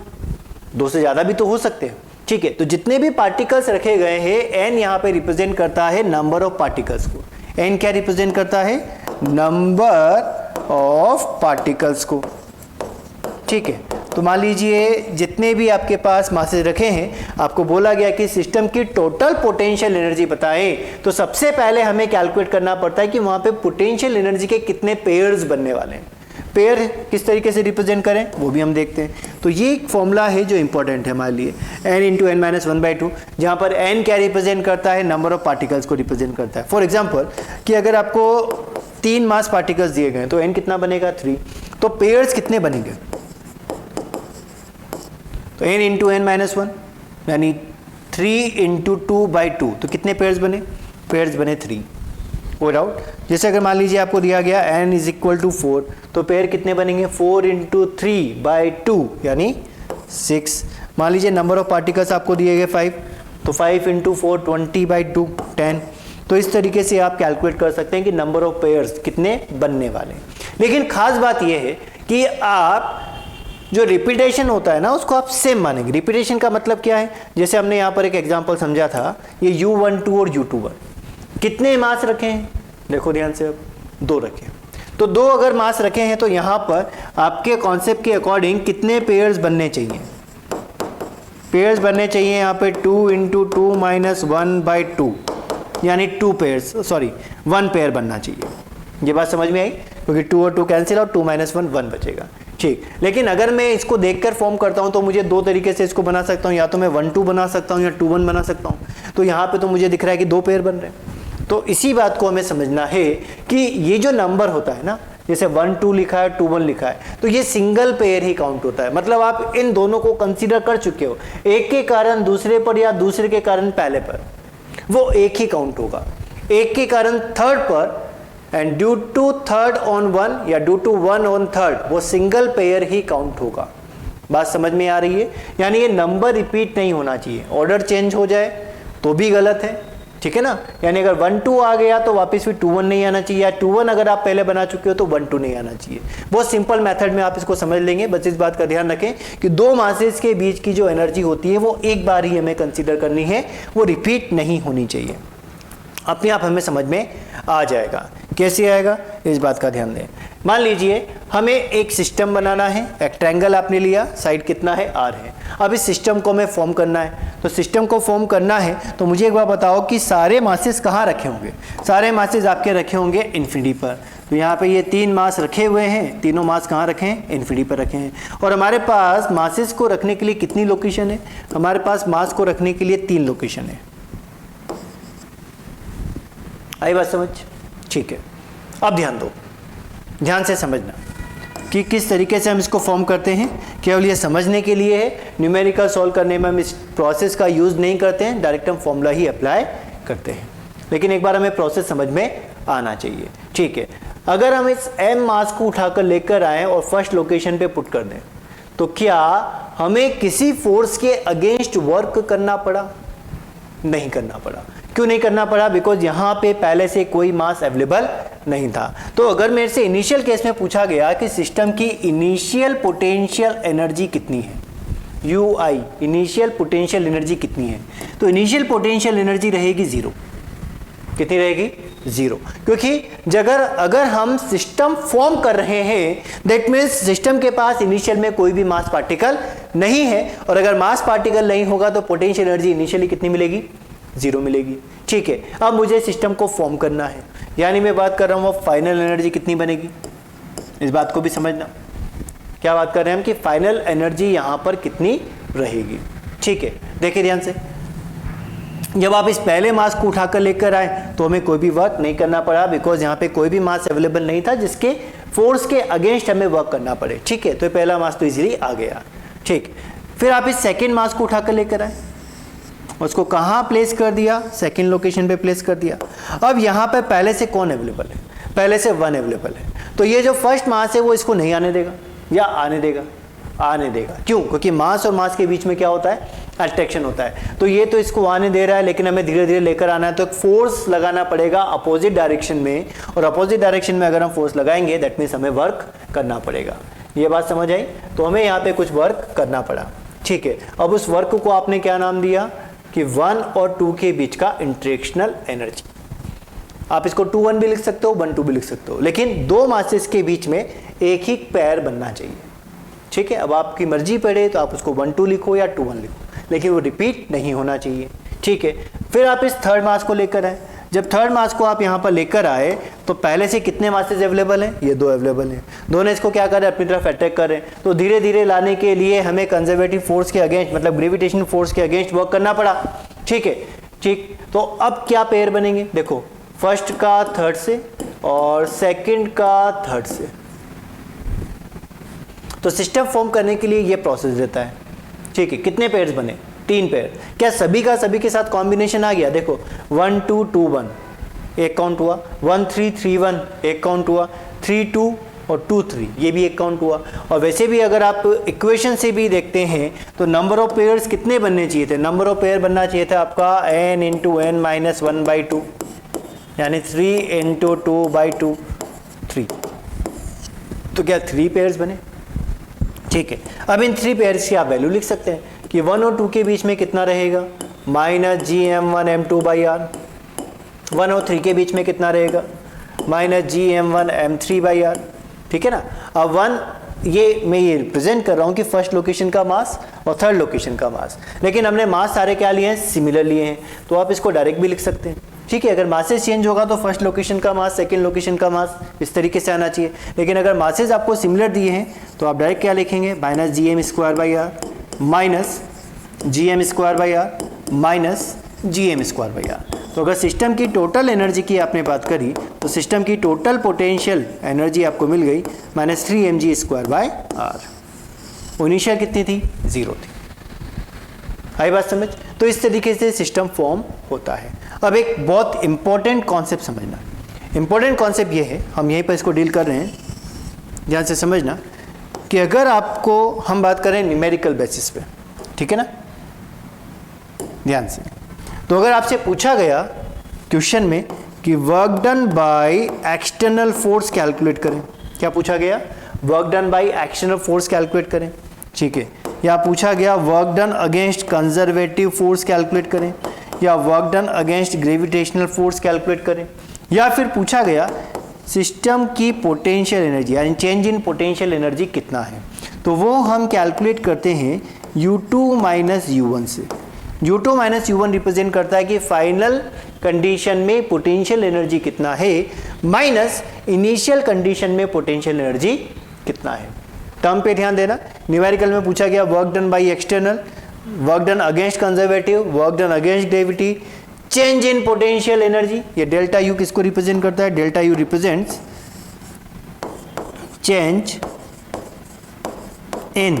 दो से ज़्यादा भी तो हो सकते हैं। ठीक है, तो जितने भी पार्टिकल्स रखे गए हैं n यहाँ पे रिप्रेजेंट करता है नंबर ऑफ पार्टिकल्स को। n क्या रिप्रेजेंट करता है? नंबर ऑफ पार्टिकल्स को। ठीक है, तो मान लीजिए जितने भी आपके पास मासेस रखे हैं, आपको बोला गया कि सिस्टम की टोटल पोटेंशियल एनर्जी बताएं, तो सबसे पहले हमें कैलकुलेट करना पड़ता है कि वहाँ पे पोटेंशियल एनर्जी के कितने पेयर्स बनने वाले हैं। पेयर किस तरीके से रिप्रेजेंट करें वो भी हम देखते हैं। तो ये एक फॉर्मूला है जो इंपॉर्टेंट है हमारे लिए, n इंटू एन माइनस 1/2, जहाँ पर n क्या रिप्रेजेंट करता है? नंबर ऑफ पार्टिकल्स को रिप्रेजेंट करता है। फॉर एग्जाम्पल कि अगर आपको 3 मास पार्टिकल्स दिए गए तो n कितना बनेगा? 3। तो पेयर्स कितने बनेंगे? तो n इंटू एन माइनस 1 यानी 3 इंटू 2/2, तो कितने पेयर्स बने? पेयर्स बने 3। कोई डाउट? जैसे अगर मान लीजिए आपको दिया गया n इज इक्वल टू 4, तो पेयर कितने बनेंगे? 4 इंटू 3/2 यानी 6। मान लीजिए नंबर ऑफ पार्टिकल्स आपको दिए गए 5, तो 5 इंटू 4 20/2 10। तो इस तरीके से आप कैलकुलेट कर सकते हैं कि नंबर ऑफ पेयर्स कितने बनने वाले हैं। लेकिन खास बात यह है कि आप जो रिपीटेशन होता है ना उसको आप सेम मानेंगे। रिपीटेशन का मतलब क्या है? जैसे हमने यहाँ पर एक एग्जांपल समझा था, ये U12 और U21 कितने मास रखे हैं? देखो ध्यान से, अब 2 रखे हैं। तो 2 अगर मास रखे हैं तो यहाँ पर आपके कॉन्सेप्ट के अकॉर्डिंग कितने पेयर्स बनने चाहिए? पेयर्स बनने चाहिए यहाँ पे 2 इंटू 2 माइनस 1/2 यानी 2 पेयर्स, सॉरी 1 पेयर बनना चाहिए। ये बात समझ में आई? क्योंकि 2 और 2 कैंसिल और 2 माइनस 1 1 बचेगा। ठीक, लेकिन अगर मैं इसको देखकर फॉर्म करता हूं तो मुझे 2 तरीके से इसको बना सकता हूं, या तो मैं 1-2 बना सकता हूं या 2-1 बना सकता हूं। तो यहाँ पे तो मुझे दिख रहा है कि 2 पेयर बन रहे हैं। तो इसी बात को हमें समझना है कि ये जो नंबर होता है ना, जैसे 1-2 लिखा है, 2-1 लिखा है, तो ये सिंगल पेयर ही काउंट होता है। मतलब आप इन दोनों को कंसीडर कर चुके हो, एक के कारण दूसरे पर या दूसरे के कारण पहले पर, वो एक ही काउंट होगा। एक के कारण थर्ड पर and due to third on 1 या ड्यू टू 1 ऑन थर्ड, वो सिंगल पेयर ही काउंट होगा। बात समझ में आ रही है? यानी ये नंबर रिपीट नहीं होना चाहिए। ऑर्डर चेंज हो जाए तो भी गलत है, ठीक है ना? यानी अगर 1-2 आ गया तो वापस भी 2-1 नहीं आना चाहिए, या 2-1 अगर आप पहले बना चुके हो तो 1-2 नहीं आना चाहिए। बहुत सिंपल मेथड में आप इसको समझ लेंगे। बस इस बात का ध्यान रखें कि 2 मासेस के बीच की जो एनर्जी होती है वो एक बार ही हमें कंसीडर करनी है, वो रिपीट नहीं होनी चाहिए। अपने आप हमें समझ में आ जाएगा कैसे आएगा इस बात का ध्यान दें। मान लीजिए हमें एक सिस्टम बनाना है, एक ट्रायंगल आपने लिया, साइड कितना है r है। अब इस सिस्टम को हमें फॉर्म करना है, तो सिस्टम को फॉर्म करना है तो मुझे एक बार बताओ कि सारे मासेस कहाँ रखे होंगे। सारे मासेस आपके रखे होंगे इन्फिनिटी पर। तो यहाँ पे ये 3 मास रखे हुए हैं, तीनों मास कहाँ रखे हैं, इन्फिनिटी पर रखे हैं। और हमारे पास मासेस को रखने के लिए कितनी लोकेशन है, हमारे पास मास को रखने के लिए 3 लोकेशन है। आई बात समझ? ठीक है, अब ध्यान दो, ध्यान से समझना कि किस तरीके से हम इसको फॉर्म करते हैं। केवल ये समझने के लिए है, न्यूमेरिकल सॉल्व करने में हम इस प्रोसेस का यूज़ नहीं करते हैं, डायरेक्ट हम फॉर्मूला ही अप्लाई करते हैं। लेकिन एक बार हमें प्रोसेस समझ में आना चाहिए। ठीक है, अगर हम इस m मास को उठाकर लेकर आएँ और फर्स्ट लोकेशन पे पुट कर दें तो क्या हमें किसी फोर्स के अगेंस्ट वर्क करना पड़ा? नहीं करना पड़ा। क्यों नहीं करना पड़ा? बिकॉज यहाँ पे पहले से कोई मास अवेलेबल नहीं था। तो अगर मेरे से इनिशियल केस में पूछा गया कि सिस्टम की इनिशियल पोटेंशियल एनर्जी कितनी है, UI इनिशियल पोटेंशियल एनर्जी कितनी है, तो इनिशियल पोटेंशियल एनर्जी रहेगी 0। कितनी रहेगी? 0। क्योंकि अगर हम सिस्टम फॉर्म कर रहे हैं दैट मीन्स सिस्टम के पास इनिशियल में कोई भी मास पार्टिकल नहीं है, और अगर मास पार्टिकल नहीं होगा तो पोटेंशियल एनर्जी इनिशियली कितनी मिलेगी? 0 मिलेगी। ठीक है, अब मुझे सिस्टम को फॉर्म करना है, यानी मैं बात कर रहा हूँ फाइनल एनर्जी कितनी बनेगी। इस बात को भी समझना, क्या बात कर रहे हैं हम कि फाइनल एनर्जी यहाँ पर कितनी रहेगी। ठीक है, देखिए ध्यान से, जब आप इस पहले मास को उठाकर लेकर आए तो हमें कोई भी वर्क नहीं करना पड़ा, बिकॉज यहाँ पे कोई भी मास अवेलेबल नहीं था जिसके फोर्स के अगेंस्ट हमें वर्क करना पड़े। ठीक है, तो पहला मास तो इजीली आ गया। ठीक, फिर आप इस सेकेंड मास को उठाकर लेकर आए, उसको कहाँ प्लेस कर दिया? सेकंड लोकेशन पे प्लेस कर दिया। अब यहाँ पे पहले से कौन अवेलेबल है? पहले से 1 अवेलेबल है। तो ये जो फर्स्ट मास है वो इसको नहीं आने देगा या आने देगा? आने देगा। क्यों? क्योंकि मास और मास के बीच में क्या होता है? अट्रैक्शन होता है। तो ये तो इसको आने दे रहा है, लेकिन हमें धीरे धीरे लेकर आना है, तो एक फोर्स लगाना पड़ेगा अपोजिट डायरेक्शन में, और अपोजिट डायरेक्शन में अगर हम फोर्स लगाएंगे दैट मीन्स हमें वर्क करना पड़ेगा। ये बात समझ आई? तो हमें यहाँ पे कुछ वर्क करना पड़ा। ठीक है, अब उस वर्क को आपने क्या नाम दिया कि 1 और 2 के बीच का इंटरेक्शनल एनर्जी। आप इसको 2-1 भी लिख सकते हो, 1-2 भी लिख सकते हो, लेकिन 2 मासेस के बीच में एक ही पैर बनना चाहिए। ठीक है, अब आपकी मर्जी पड़े तो आप उसको 1-2 लिखो या 2-1 लिखो, लेकिन वो रिपीट नहीं होना चाहिए। ठीक है, फिर आप इस थर्ड मास को लेकर आए। जब थर्ड मास को आप यहाँ पर लेकर आए तो पहले से कितने मासेस अवेलेबल हैं? ये 2 अवेलेबल हैं। दोनों इसको क्या कर रहे हैं? अपनी तरफ अटैक कर रहे हैं। तो धीरे धीरे लाने के लिए हमें कंजर्वेटिव फोर्स के अगेंस्ट, मतलब ग्रेविटेशनल फोर्स के अगेंस्ट वर्क करना पड़ा। ठीक है, ठीक, तो अब क्या पेयर बनेंगे? देखो, फर्स्ट का थर्ड से और सेकंड का थर्ड से। तो सिस्टम फॉर्म करने के लिए ये प्रोसेस रहता है। ठीक है, कितने पेयर्स बने? 3 पेयर। क्या सभी का सभी के साथ कॉम्बिनेशन आ गया? देखो 1-2-2-1 एक काउंट हुआ, 1-3-3-1 एक काउंट हुआ, 3-2 और 2-3 ये भी एक काउंट हुआ। और वैसे भी अगर आप इक्वेशन से भी देखते हैं तो नंबर ऑफ पेयर्स कितने बनने चाहिए थे? नंबर ऑफ पेयर बनना चाहिए था आपका n × n - 1/2, यानी 3 × 2/2 3। तो क्या 3 पेयर्स बने? ठीक है, अब इन 3 पेयर्स की आप वैल्यू लिख सकते हैं कि 1 और 2 के बीच में कितना रहेगा? -gm1m2/r। 1 और 3 के बीच में कितना रहेगा? -gm1m3/r। ठीक है ना। अब 1 ये मैं ये रिप्रेजेंट कर रहा हूँ कि फर्स्ट लोकेशन का मास और थर्ड लोकेशन का मास, लेकिन हमने मास सारे क्या लिए हैं? सिमिलर लिए हैं, तो आप इसको डायरेक्ट भी लिख सकते हैं। ठीक है, अगर मासेस चेंज होगा तो फर्स्ट लोकेशन का मास, सेकंड लोकेशन का मास इस तरीके से आना चाहिए, लेकिन अगर मासेस आपको सिमिलर दिए हैं तो आप डायरेक्ट क्या लिखेंगे? -gm²/r -gm²/r तो अगर सिस्टम की टोटल एनर्जी की आपने बात करी तो सिस्टम की टोटल पोटेंशियल एनर्जी आपको मिल गई -3mg²/r। इनिशियल कितनी थी? 0 थी। आई बात समझ? तो इस तरीके से सिस्टम फॉर्म होता है। अब एक बहुत इंपॉर्टेंट कॉन्सेप्ट समझना। इंपॉर्टेंट कॉन्सेप्ट ये है, हम यहीं पर इसको डील कर रहे हैं, ध्यान से समझना कि अगर आपको हम बात करें न्यूमेरिकल बेसिस पे, ठीक है ना, ध्यान से, तो अगर आपसे पूछा गया क्वेश्चन में कि work done by external force calculate करें, क्या पूछा गया? Work done by external force calculate करें। ठीक है, या पूछा गया work done against conservative force calculate करें, या work done against gravitational force calculate करें, या फिर पूछा गया सिस्टम की पोटेंशियल एनर्जी यानी चेंज इन पोटेंशियल एनर्जी कितना है, तो वो हम कैलकुलेट करते हैं U2 माइनस U1 से। U2 माइनस U1 रिप्रेजेंट करता है कि फाइनल कंडीशन में पोटेंशियल एनर्जी कितना है माइनस इनिशियल कंडीशन में पोटेंशियल एनर्जी कितना है। टर्म पे ध्यान देना, न्यूमेरिकल में पूछा गया work done by external, work done against conservative, work done against gravity, change in potential energy. ये डेल्टा यू किसको रिप्रेजेंट करता है? Delta U represents change in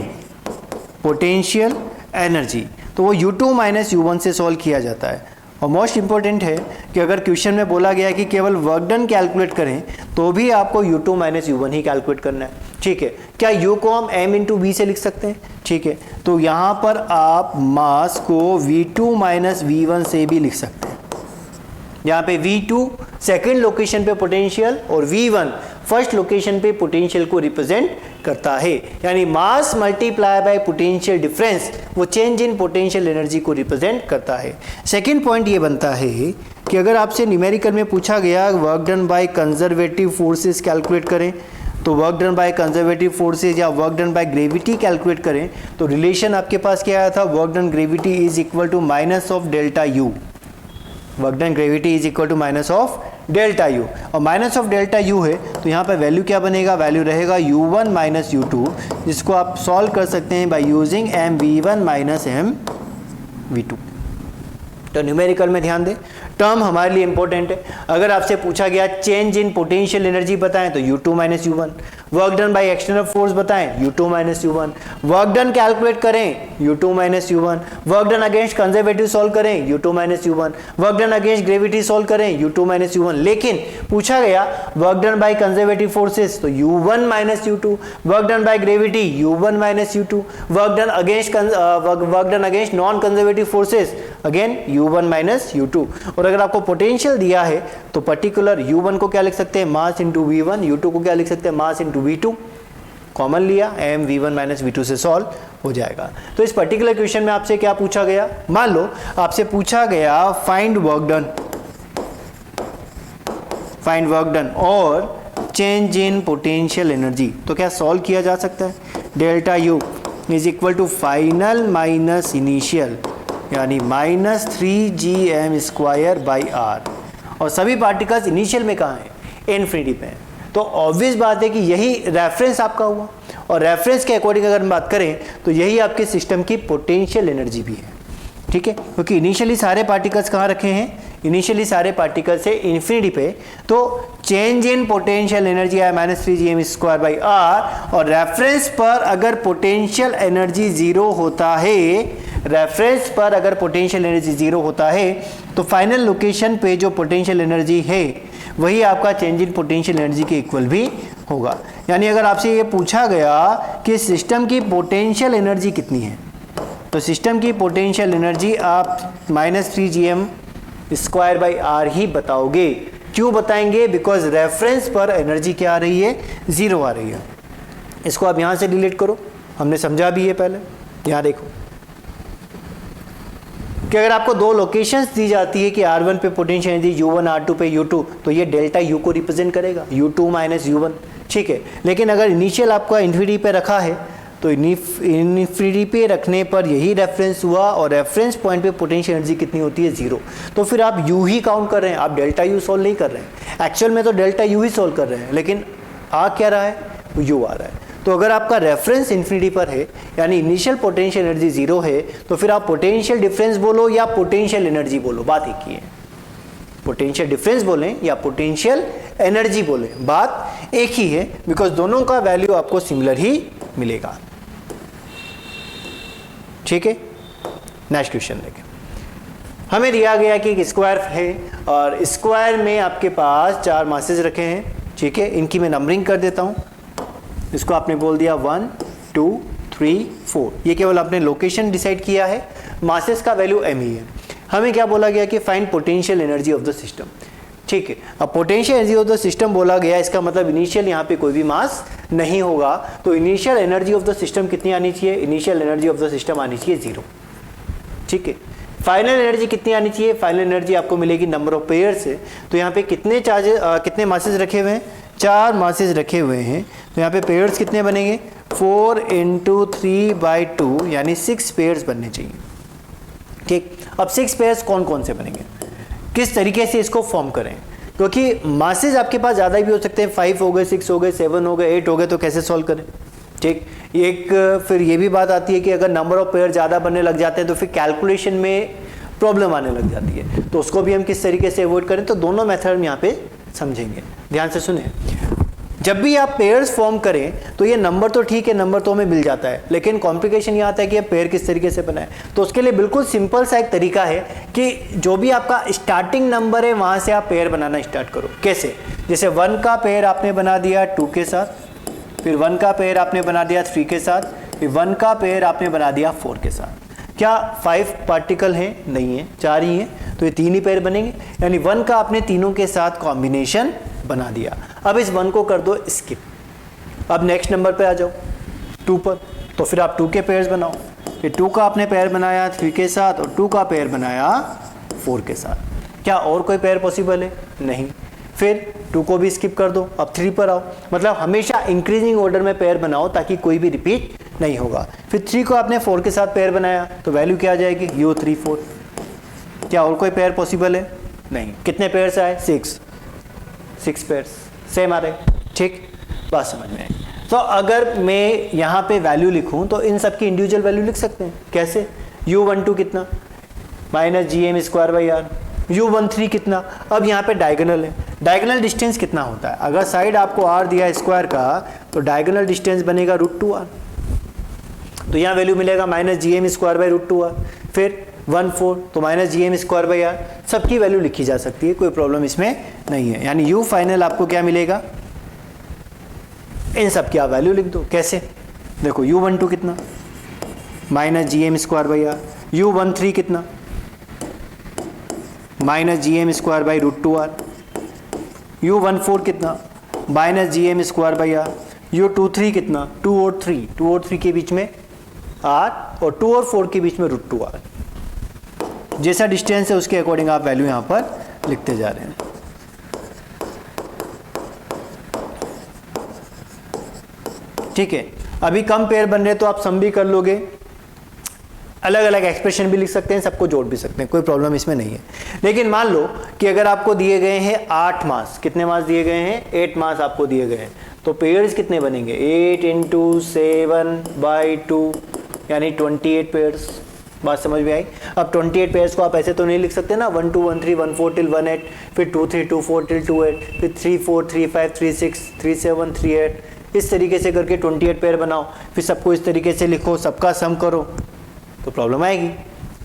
potential energy. तो वो U2 माइनस U1 से सॉल्व किया जाता है। और मोस्ट इंपॉर्टेंट है कि अगर क्वेश्चन में बोला गया है कि केवल वर्क डन कैलकुलेट करें तो भी आपको U2 माइनस U1 ही कैलकुलेट करना है, ठीक है। क्या U को हम m इंटू वी से लिख सकते हैं? ठीक है, तो यहाँ पर आप मास को V2 माइनस V1 से भी लिख सकते हैं। यहाँ पे V2 सेकेंड लोकेशन पे पोटेंशियल और V1 फर्स्ट लोकेशन पे पोटेंशियल को रिप्रेजेंट करता है, यानी मास मल्टीप्लाई बाय पोटेंशियल डिफरेंस वो चेंज इन पोटेंशियल एनर्जी को रिप्रेजेंट करता है। सेकंड पॉइंट ये बनता है कि अगर आपसे न्यूमेरिकल में पूछा गया work done by conservative forces calculate करें, तो work done by conservative forces या work done by gravity calculate करें, तो रिलेशन आपके पास क्या आया था? Work done gravity is equal to minus of delta U. Work done gravity is equal to minus of delta U, और minus of delta U है तो यहाँ पर वैल्यू क्या बनेगा? वैल्यू रहेगा U1 माइनस U2, जिसको आप सॉल्व कर सकते हैं by using MV1 minus MV2। तो न्यूमेरिकल में ध्यान दें, टर्म हमारे लिए इंपॉर्टेंट है। अगर आपसे पूछा गया चेंज इन पोटेंशियल एनर्जी बताएं तो U2 minus U1, work done by external force बताएं U2 minus U1, work done calculate करें U2 minus U1, work done against conservative solve करें U2 minus U1, work done against gravity solve करें U2 minus U1। लेकिन पूछा गया work done by conservative forces तो U1 minus U2, work done by gravity U1 minus U2, work done against non conservative forces again U1 minus U2। और अगर आपको potential दिया है तो पर्टिकुलर U1 को क्या लिख सकते हैं? मास इंटू V1, U2 को क्या लिख सकते हैं? Mass into V2। कॉमन लिया m V1 माइनस V2 से सॉल्व हो जाएगा। तो इस पर्टिकुलर क्वेश्चन में आपसे क्या पूछा गया? मान लो आपसे पूछा गया फाइंड वर्क डन और चेंज इन पोटेंशियल एनर्जी, तो क्या सॉल्व किया जा सकता है? Delta U is equal to final minus initial, यानी minus 3gm square by R, और सभी पार्टिकल्स इनिशियल में कहाँ हैं? इन्फिनिटी पे हैं। तो ऑब्वियस बात है कि यही रेफरेंस आपका हुआ, और रेफरेंस के अकॉर्डिंग अगर हम बात करें तो यही आपके सिस्टम की पोटेंशियल एनर्जी भी है, ठीक है। क्योंकि इनिशियली सारे पार्टिकल्स कहाँ रखे हैं? इनिशियली सारे पार्टिकल्स है इन्फिनिटी पे, तो चेंज इन पोटेंशियल एनर्जी है minus 3gm square by R, और रेफरेंस पर अगर पोटेंशियल एनर्जी जीरो होता है, रेफरेंस पर अगर पोटेंशियल एनर्जी जीरो होता है तो फाइनल लोकेशन पे जो पोटेंशियल एनर्जी है वही आपका चेंज इन पोटेंशियल एनर्जी के इक्वल भी होगा। यानी अगर आपसे ये पूछा गया कि सिस्टम की पोटेंशियल एनर्जी कितनी है, तो सिस्टम की पोटेंशियल एनर्जी आप minus 3gm square by R ही बताओगे। क्यों बताएंगे? बिकॉज रेफरेंस पर एनर्जी क्या आ रही है? जीरो आ रही है। इसको आप यहाँ से डिलीट करो, हमने समझा भी है पहले। यहाँ देखो कि अगर आपको दो लोकेशंस दी जाती है कि R1 पे पोटेंशियल एनर्जी U1, R2 पे U2, तो ये डेल्टा U को रिप्रेजेंट करेगा, U2 माइनस U1, ठीक है। लेकिन अगर इनिशियल आपका इन्फिनिटी पे रखा है तो इन्फिनिटी पे रखने पर यही रेफरेंस हुआ, और रेफरेंस पॉइंट पे पोटेंशियल एनर्जी कितनी होती है? जीरो। तो फिर आप U ही काउंट कर रहे हैं, आप डेल्टा U सॉल्व नहीं कर रहे हैं। एक्चुअल में तो डेल्टा U ही सॉल्व कर रहे हैं, लेकिन आ क्या रहा है? U आ रहा है। तो अगर आपका रेफरेंस इन्फिनिटी पर है यानी इनिशियल पोटेंशियल एनर्जी जीरो है, तो फिर आप पोटेंशियल डिफरेंस बोलो या पोटेंशियल एनर्जी बोलो, बात एक ही है। पोटेंशियल डिफरेंस बोलें या पोटेंशियल एनर्जी बोलें, बात एक ही है, बिकॉज दोनों का वैल्यू आपको सिमिलर ही मिलेगा, ठीक है। नेक्स्ट क्वेश्चन देखें। हमें दिया गया कि एक स्क्वायर है और स्क्वायर में आपके पास 4 मासेस रखे हैं, ठीक है। इनकी मैं नंबरिंग कर देता हूं। इसको आपने बोल दिया 1 2 3 4, ये केवल आपने लोकेशन डिसाइड किया है, मासेस का वैल्यू m ही है। हमें क्या बोला गया कि find potential energy of the system, ठीक है। अब potential energy of the system बोला गया, इसका मतलब इनिशियल यहाँ पे कोई भी मास नहीं होगा, तो initial energy of the system कितनी आनी चाहिए? Initial energy of the system आनी चाहिए 0, ठीक है। फाइनल एनर्जी कितनी आनी चाहिए? फाइनल एनर्जी आपको मिलेगी नंबर ऑफ पेयर से। तो यहाँ पे कितने कितने मासेस रखे हुए हैं? 4 मासेस रखे हुए हैं। तो यहाँ पे पेयर्स कितने बनेंगे? 4 × 3/2 यानी 6 पेयर्स बनने चाहिए। ठीक, अब 6 पेयर्स कौन कौन से बनेंगे, किस तरीके से इसको फॉर्म करें? क्योंकि मासेज आपके पास ज़्यादा भी हो सकते हैं, 5 हो गए, 6 हो गए, 7 हो गए, 8 हो गए, तो कैसे सॉल्व करें? ठीक, एक फिर ये भी बात आती है कि अगर नंबर ऑफ पेयर ज़्यादा बनने लग जाते हैं तो फिर कैलकुलेशन में प्रॉब्लम आने लग जाती है, तो उसको भी हम किस तरीके से अवॉइड करें, तो दोनों मेथड हम यहाँ पे समझेंगे। ध्यान से सुने, जब भी आप पेयर्स फॉर्म करें तो ये नंबर तो ठीक है, नंबर तो हमें मिल जाता है, लेकिन कॉम्प्लिकेशन ये आता है कि ये पेयर किस तरीके से बनाए। तो उसके लिए बिल्कुल सिंपल सा एक तरीका है कि जो भी आपका स्टार्टिंग नंबर है वहाँ से आप पेयर बनाना स्टार्ट करो। कैसे? जैसे 1 का पेयर आपने बना दिया 2 के साथ, फिर 1 का पेयर आपने बना दिया 3 के साथ, फिर 1 का पेयर आपने बना दिया 4 के साथ। क्या 5 पार्टिकल हैं? नहीं है, 4 ही हैं, तो ये 3 ही पेयर बनेंगे। यानी 1 का आपने तीनों के साथ कॉम्बिनेशन बना दिया। अब इस 1 को कर दो स्किप। अब नेक्स्ट नंबर पे आ जाओ 2 पर, तो फिर आप 2 के पेयर्स बनाओ। फिर 2 का आपने पेयर बनाया 3 के साथ और 2 का पेयर बनाया 4 के साथ। क्या और कोई पेयर पॉसिबल है? नहीं। फिर 2 को भी स्किप कर दो, अब 3 पर आओ। मतलब हमेशा इंक्रीजिंग ऑर्डर में पेयर बनाओ ताकि कोई भी रिपीट नहीं होगा। फिर 3 को आपने 4 के साथ पेयर बनाया तो वैल्यू क्या आ जाएगी? U34। क्या और कोई पेयर पॉसिबल है? नहीं। कितने पेयर्स आए? 6 पेयर्स सेम आ रहे। ठीक, बात समझ में आई। तो अगर मैं यहाँ पे वैल्यू लिखूँ तो इन सब की इंडिविजुअल वैल्यू लिख सकते हैं। कैसे? U12 कितना? -GM² r। U13 कितना? अब यहाँ पे डायगोनल है, डायगोनल डिस्टेंस कितना होता है? अगर साइड आपको r दिया स्क्वायर का तो डायगोनल डिस्टेंस बनेगा √2r। तो यहाँ वैल्यू मिलेगा -GM² फिर 14 तो -GM²r। सबकी वैल्यू लिखी जा सकती है, कोई प्रॉब्लम इसमें नहीं है। यानी U फाइनल आपको क्या मिलेगा? इन सब की आप वैल्यू लिख दो। कैसे? देखो U12 कितना? -GM²r। U13 कितना? -GM²√2r। U14 कितना? -GM²r। U23 कितना? 2 और 3 के बीच में r और 2 और 4 के बीच में √2r। जैसा डिस्टेंस है उसके अकॉर्डिंग आप वैल्यू यहाँ पर लिखते जा रहे हैं। ठीक है, अभी कम पेयर बन रहे तो आप सम भी कर लोगे, अलग अलग एक्सप्रेशन भी लिख सकते हैं, सबको जोड़ भी सकते हैं, कोई प्रॉब्लम इसमें नहीं है। लेकिन मान लो कि अगर आपको दिए गए हैं 8 मास, कितने मास दिए गए हैं? 8 मास आपको दिए गए हैं, तो पेयर्स कितने बनेंगे? 8 × 7/2 यानी 28 पेयर्स। बात समझ में आई? अब 28 पेयर्स को आप ऐसे तो नहीं लिख सकते ना, 1 2 1 3 1 4 till 1 8, फिर 2 3 2 4 till 2 8, फिर 3 4 3 5 3 6 3 7 3 8, इस तरीके से करके 28 पेयर बनाओ, फिर सबको इस तरीके से लिखो, सबका सम करो, तो प्रॉब्लम आएगी।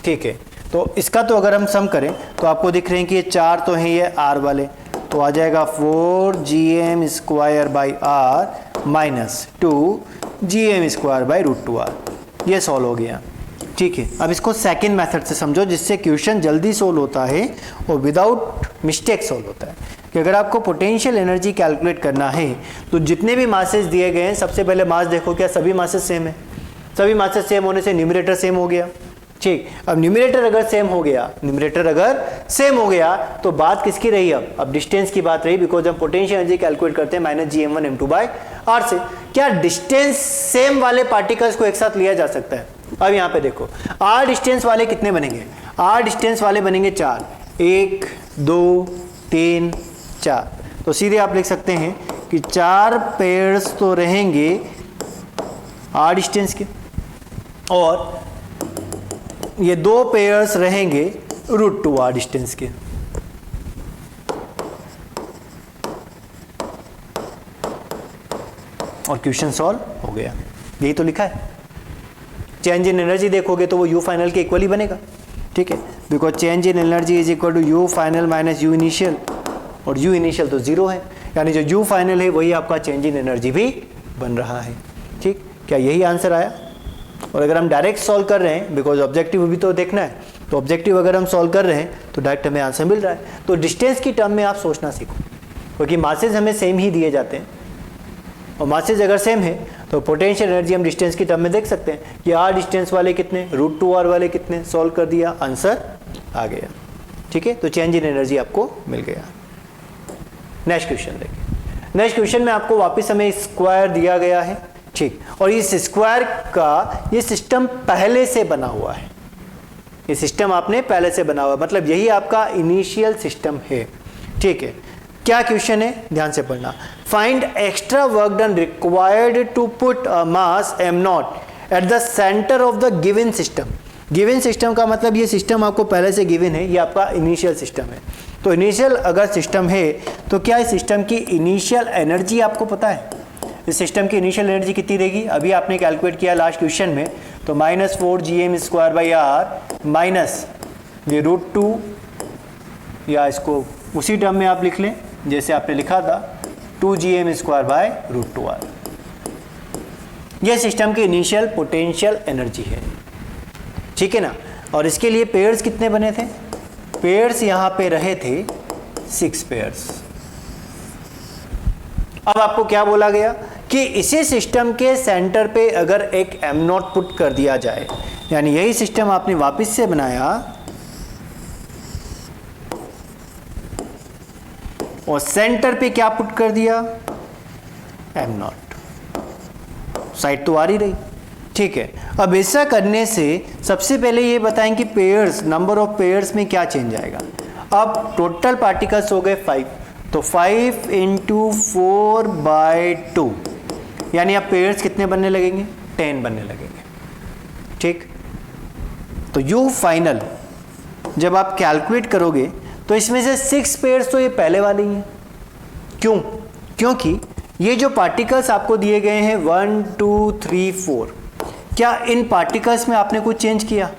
ठीक है, तो इसका तो अगर हम सम करें तो आपको दिख रहे हैं कि ये 4 तो हैं ये r वाले, तो आ जाएगा 4GM² r -2 GM² √2r। ये सॉल्व हो गया। ठीक है, अब इसको सेकंड मेथड से समझो जिससे क्वेश्चन जल्दी सोल्व होता है और विदाउट मिस्टेक सोल्व होता है। कि अगर आपको पोटेंशियल एनर्जी कैलकुलेट करना है तो जितने भी मासेस दिए गए हैं, सबसे पहले मास देखो क्या सभी मासेस सेम है? सभी मासेस सेम होने से न्यूमरेटर सेम हो गया। ठीक, अब न्यूमरेटर अगर सेम हो गया तो बात किसकी रही? अब डिस्टेंस की बात रही, बिकॉज हम पोटेंशियल एनर्जी कैलकुलेट करते हैं -GM1 m2/r से। क्या डिस्टेंस सेम वाले पार्टिकल्स को एक साथ लिया जा सकता है? अब यहाँ पे देखो r डिस्टेंस वाले कितने बनेंगे? r डिस्टेंस वाले बनेंगे 4, 1 2 3 4। तो सीधे आप लिख सकते हैं कि 4 पेयर्स तो रहेंगे r डिस्टेंस के और ये 2 पेयर्स रहेंगे √2r डिस्टेंस के। और क्वेश्चन सॉल्व हो गया। यही तो लिखा है। चेंज इन एनर्जी देखोगे तो वो U फाइनल के इक्वल ही बनेगा। ठीक है, because change in energy is equal to U final minus U initial, और U इनिशियल तो 0 है, यानी जो U फाइनल है वही आपका चेंज इन एनर्जी भी बन रहा है। ठीक, क्या यही आंसर आया? और अगर हम डायरेक्ट सॉल्व कर रहे हैं, बिकॉज ऑब्जेक्टिव भी तो देखना है, तो ऑब्जेक्टिव अगर हम सॉल्व कर रहे हैं तो डायरेक्ट हमें आंसर मिल रहा है। तो डिस्टेंस की टर्म में आप सोचना सीखो, क्योंकि मासेज हमें सेम ही दिए जाते हैं। और मासेज अगर सेम है तो पोटेंशियल एनर्जी हम डिस्टेंस की टर्म में देख सकते हैं कि r डिस्टेंस वाले कितने, √2r वाले कितने, सॉल्व कर दिया, आंसर आ गया। ठीक है, तो चेंज इन एनर्जी आपको मिल गया। नेक्स्ट क्वेश्चन देखिए। नेक्स्ट क्वेश्चन में आपको वापस हमें स्क्वायर दिया गया है, ठीक, और इस स्क्वायर का ये सिस्टम पहले से बना हुआ है, ये सिस्टम आपने पहले से बना हुआ, मतलब यही आपका इनिशियल सिस्टम है। ठीक है, क्या क्वेश्चन है, ध्यान से पढ़ना। Find extra work done required to put a mass m0 at the centre of the given system. Given system का मतलब ये सिस्टम आपको पहले से गिवन है, ये आपका इनिशियल सिस्टम है। तो इनिशियल अगर सिस्टम है तो क्या इस सिस्टम की इनिशियल एनर्जी आपको पता है? इस सिस्टम की इनिशियल एनर्जी कितनी रहेगी? अभी आपने कैलकुलेट किया लास्ट क्वेश्चन में, तो -4gm² माइनस ये √2, या इसको उसी टर्म में आप लिख लें जैसे आपने लिखा था 2gm²/√2r। यह सिस्टम की इनिशियल पोटेंशियल एनर्जी है, ठीक है ना। और इसके लिए पेयर्स कितने बने थे? पेयर्स यहाँ पे रहे थे 6 पेयर्स। अब आपको क्या बोला गया कि इसी सिस्टम के सेंटर पे अगर एक m0 पुट कर दिया जाए, यानी यही सिस्टम आपने वापस से बनाया और सेंटर पे क्या पुट कर दिया? m0। साइड तो आ रही रही, ठीक है। अब ऐसा करने से सबसे पहले ये बताएं कि पेयर्स, नंबर ऑफ पेयर्स में क्या चेंज आएगा। अब टोटल पार्टिकल्स हो गए 5, तो 5 × 4/2, यानी अब पेयर्स कितने बनने लगेंगे? 10 बनने लगेंगे, ठीक। तो यू फाइनल जब आप कैलकुलेट करोगे तो इसमें से 6 पेयर्स तो ये पहले वाले ही हैं। क्यों? क्योंकि ये जो पार्टिकल्स आपको दिए गए हैं 1 2 3 4, क्या इन पार्टिकल्स में आपने कुछ चेंज किया?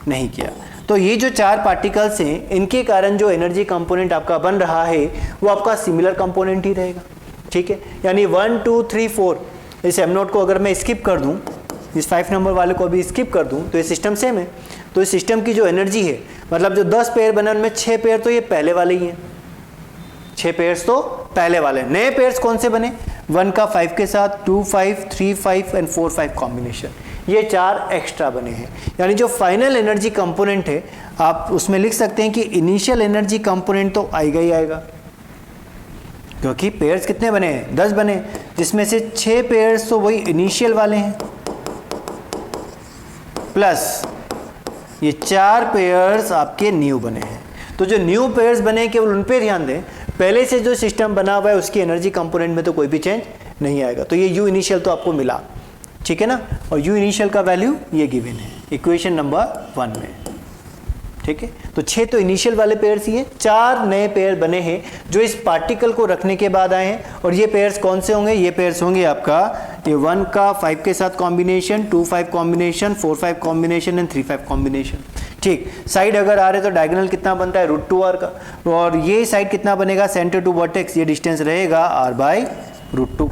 नहीं किया। तो ये जो 4 पार्टिकल्स हैं, इनके कारण जो एनर्जी कंपोनेंट आपका बन रहा है वो आपका सिमिलर कंपोनेंट ही रहेगा, ठीक है। यानी 1 2 3 4, इस m0 को अगर मैं स्किप कर दूं, इस 5 नंबर वाले को भी स्किप कर दूं, तो ये सिस्टम सेम है। तो इस सिस्टम की जो एनर्जी है, मतलब जो 10 पेयर बने उनमें 6 पेयर तो ये पहले वाले ही हैं, 6 पेयर्स तो पहले वाले। नए पेयर्स कौन से बने? 1 का 5 के साथ 2 5 3 5 एंड 4 5 कॉम्बिनेशन, ये 4 एक्स्ट्रा बने हैं। यानी जो फाइनल एनर्जी कंपोनेंट है आप उसमें लिख सकते हैं कि इनिशियल एनर्जी कंपोनेंट तो आएगा ही आएगा, क्योंकि पेयर्स कितने बने हैं? 10 बने, जिसमें से 6 पेयर्स तो वही इनिशियल वाले हैं, प्लस ये 4 पेयर्स आपके न्यू बने हैं। तो जो न्यू पेयर्स बने केवल उन पे ध्यान दें, पहले से जो सिस्टम बना हुआ है उसकी एनर्जी कंपोनेंट में तो कोई भी चेंज नहीं आएगा। तो ये यू इनिशियल तो आपको मिला, ठीक है ना। और यू इनिशियल का वैल्यू ये गिवन है इक्वेशन नंबर 1 में, ठीक है। तो 6 तो इनिशियल वाले पेयर्स ही हैं, 4 नए पेयर बने हैं जो इस पार्टिकल को रखने के बाद आए हैं। और ये पेयर्स कौन से होंगे? ये पेयर्स होंगे आपका ये 1 का 5 के साथ combination, 2 5 combination, 4 5 combination and 3 5 combination, ठीक। साइड अगर आ रहे तो डायगोनल कितना बनता है? √2r का। और ये साइड कितना बनेगा? सेंटर टू वर्टेक्स, ये डिस्टेंस रहेगा r/√2,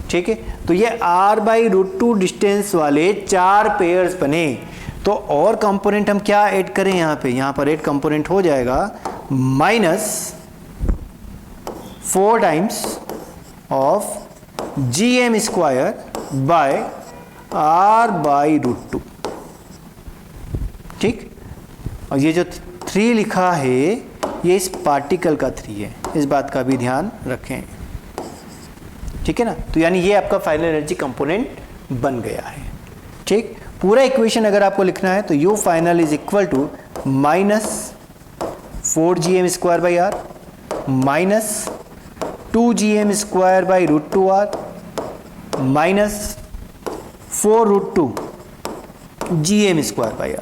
ठीक है। तो ये r/√2 डिस्टेंस वाले 4 पेयर्स बने। तो और कंपोनेंट हम क्या ऐड करें यहाँ पे? यहाँ पर ऐड कंपोनेंट हो जाएगा -4 times of gm² bye r/√2, ठीक। और ये जो 3 लिखा है ये इस पार्टिकल का 3 है, इस बात का भी ध्यान रखें, ठीक है ना। तो यानी ये आपका फाइनल एनर्जी कंपोनेंट बन गया है, ठीक। पूरा इक्वेशन अगर आपको लिखना है तो U final is equal to -4gm²/r minus 2gm²/√2r minus 4√2 gm²/r।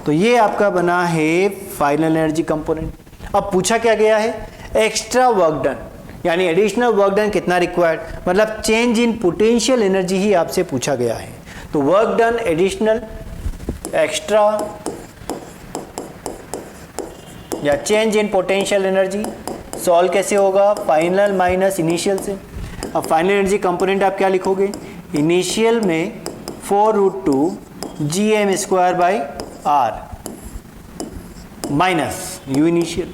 तो ये आपका बना है फाइनल एनर्जी कंपोनेंट। अब पूछा क्या गया है? एक्स्ट्रा वर्क डन, यानी एडिशनल वर्क डन कितना रिक्वायर्ड, मतलब चेंज इन पोटेंशियल एनर्जी ही आपसे पूछा गया है। तो वर्क डन, एडिशनल, एक्स्ट्रा या change in potential energy, solve कैसे होगा? फाइनल माइनस इनिशियल से। अब फाइनल एनर्जी कंपोनेंट आप क्या लिखोगे? इनिशियल में 4√2 gm²/r माइनस यू इनिशियल,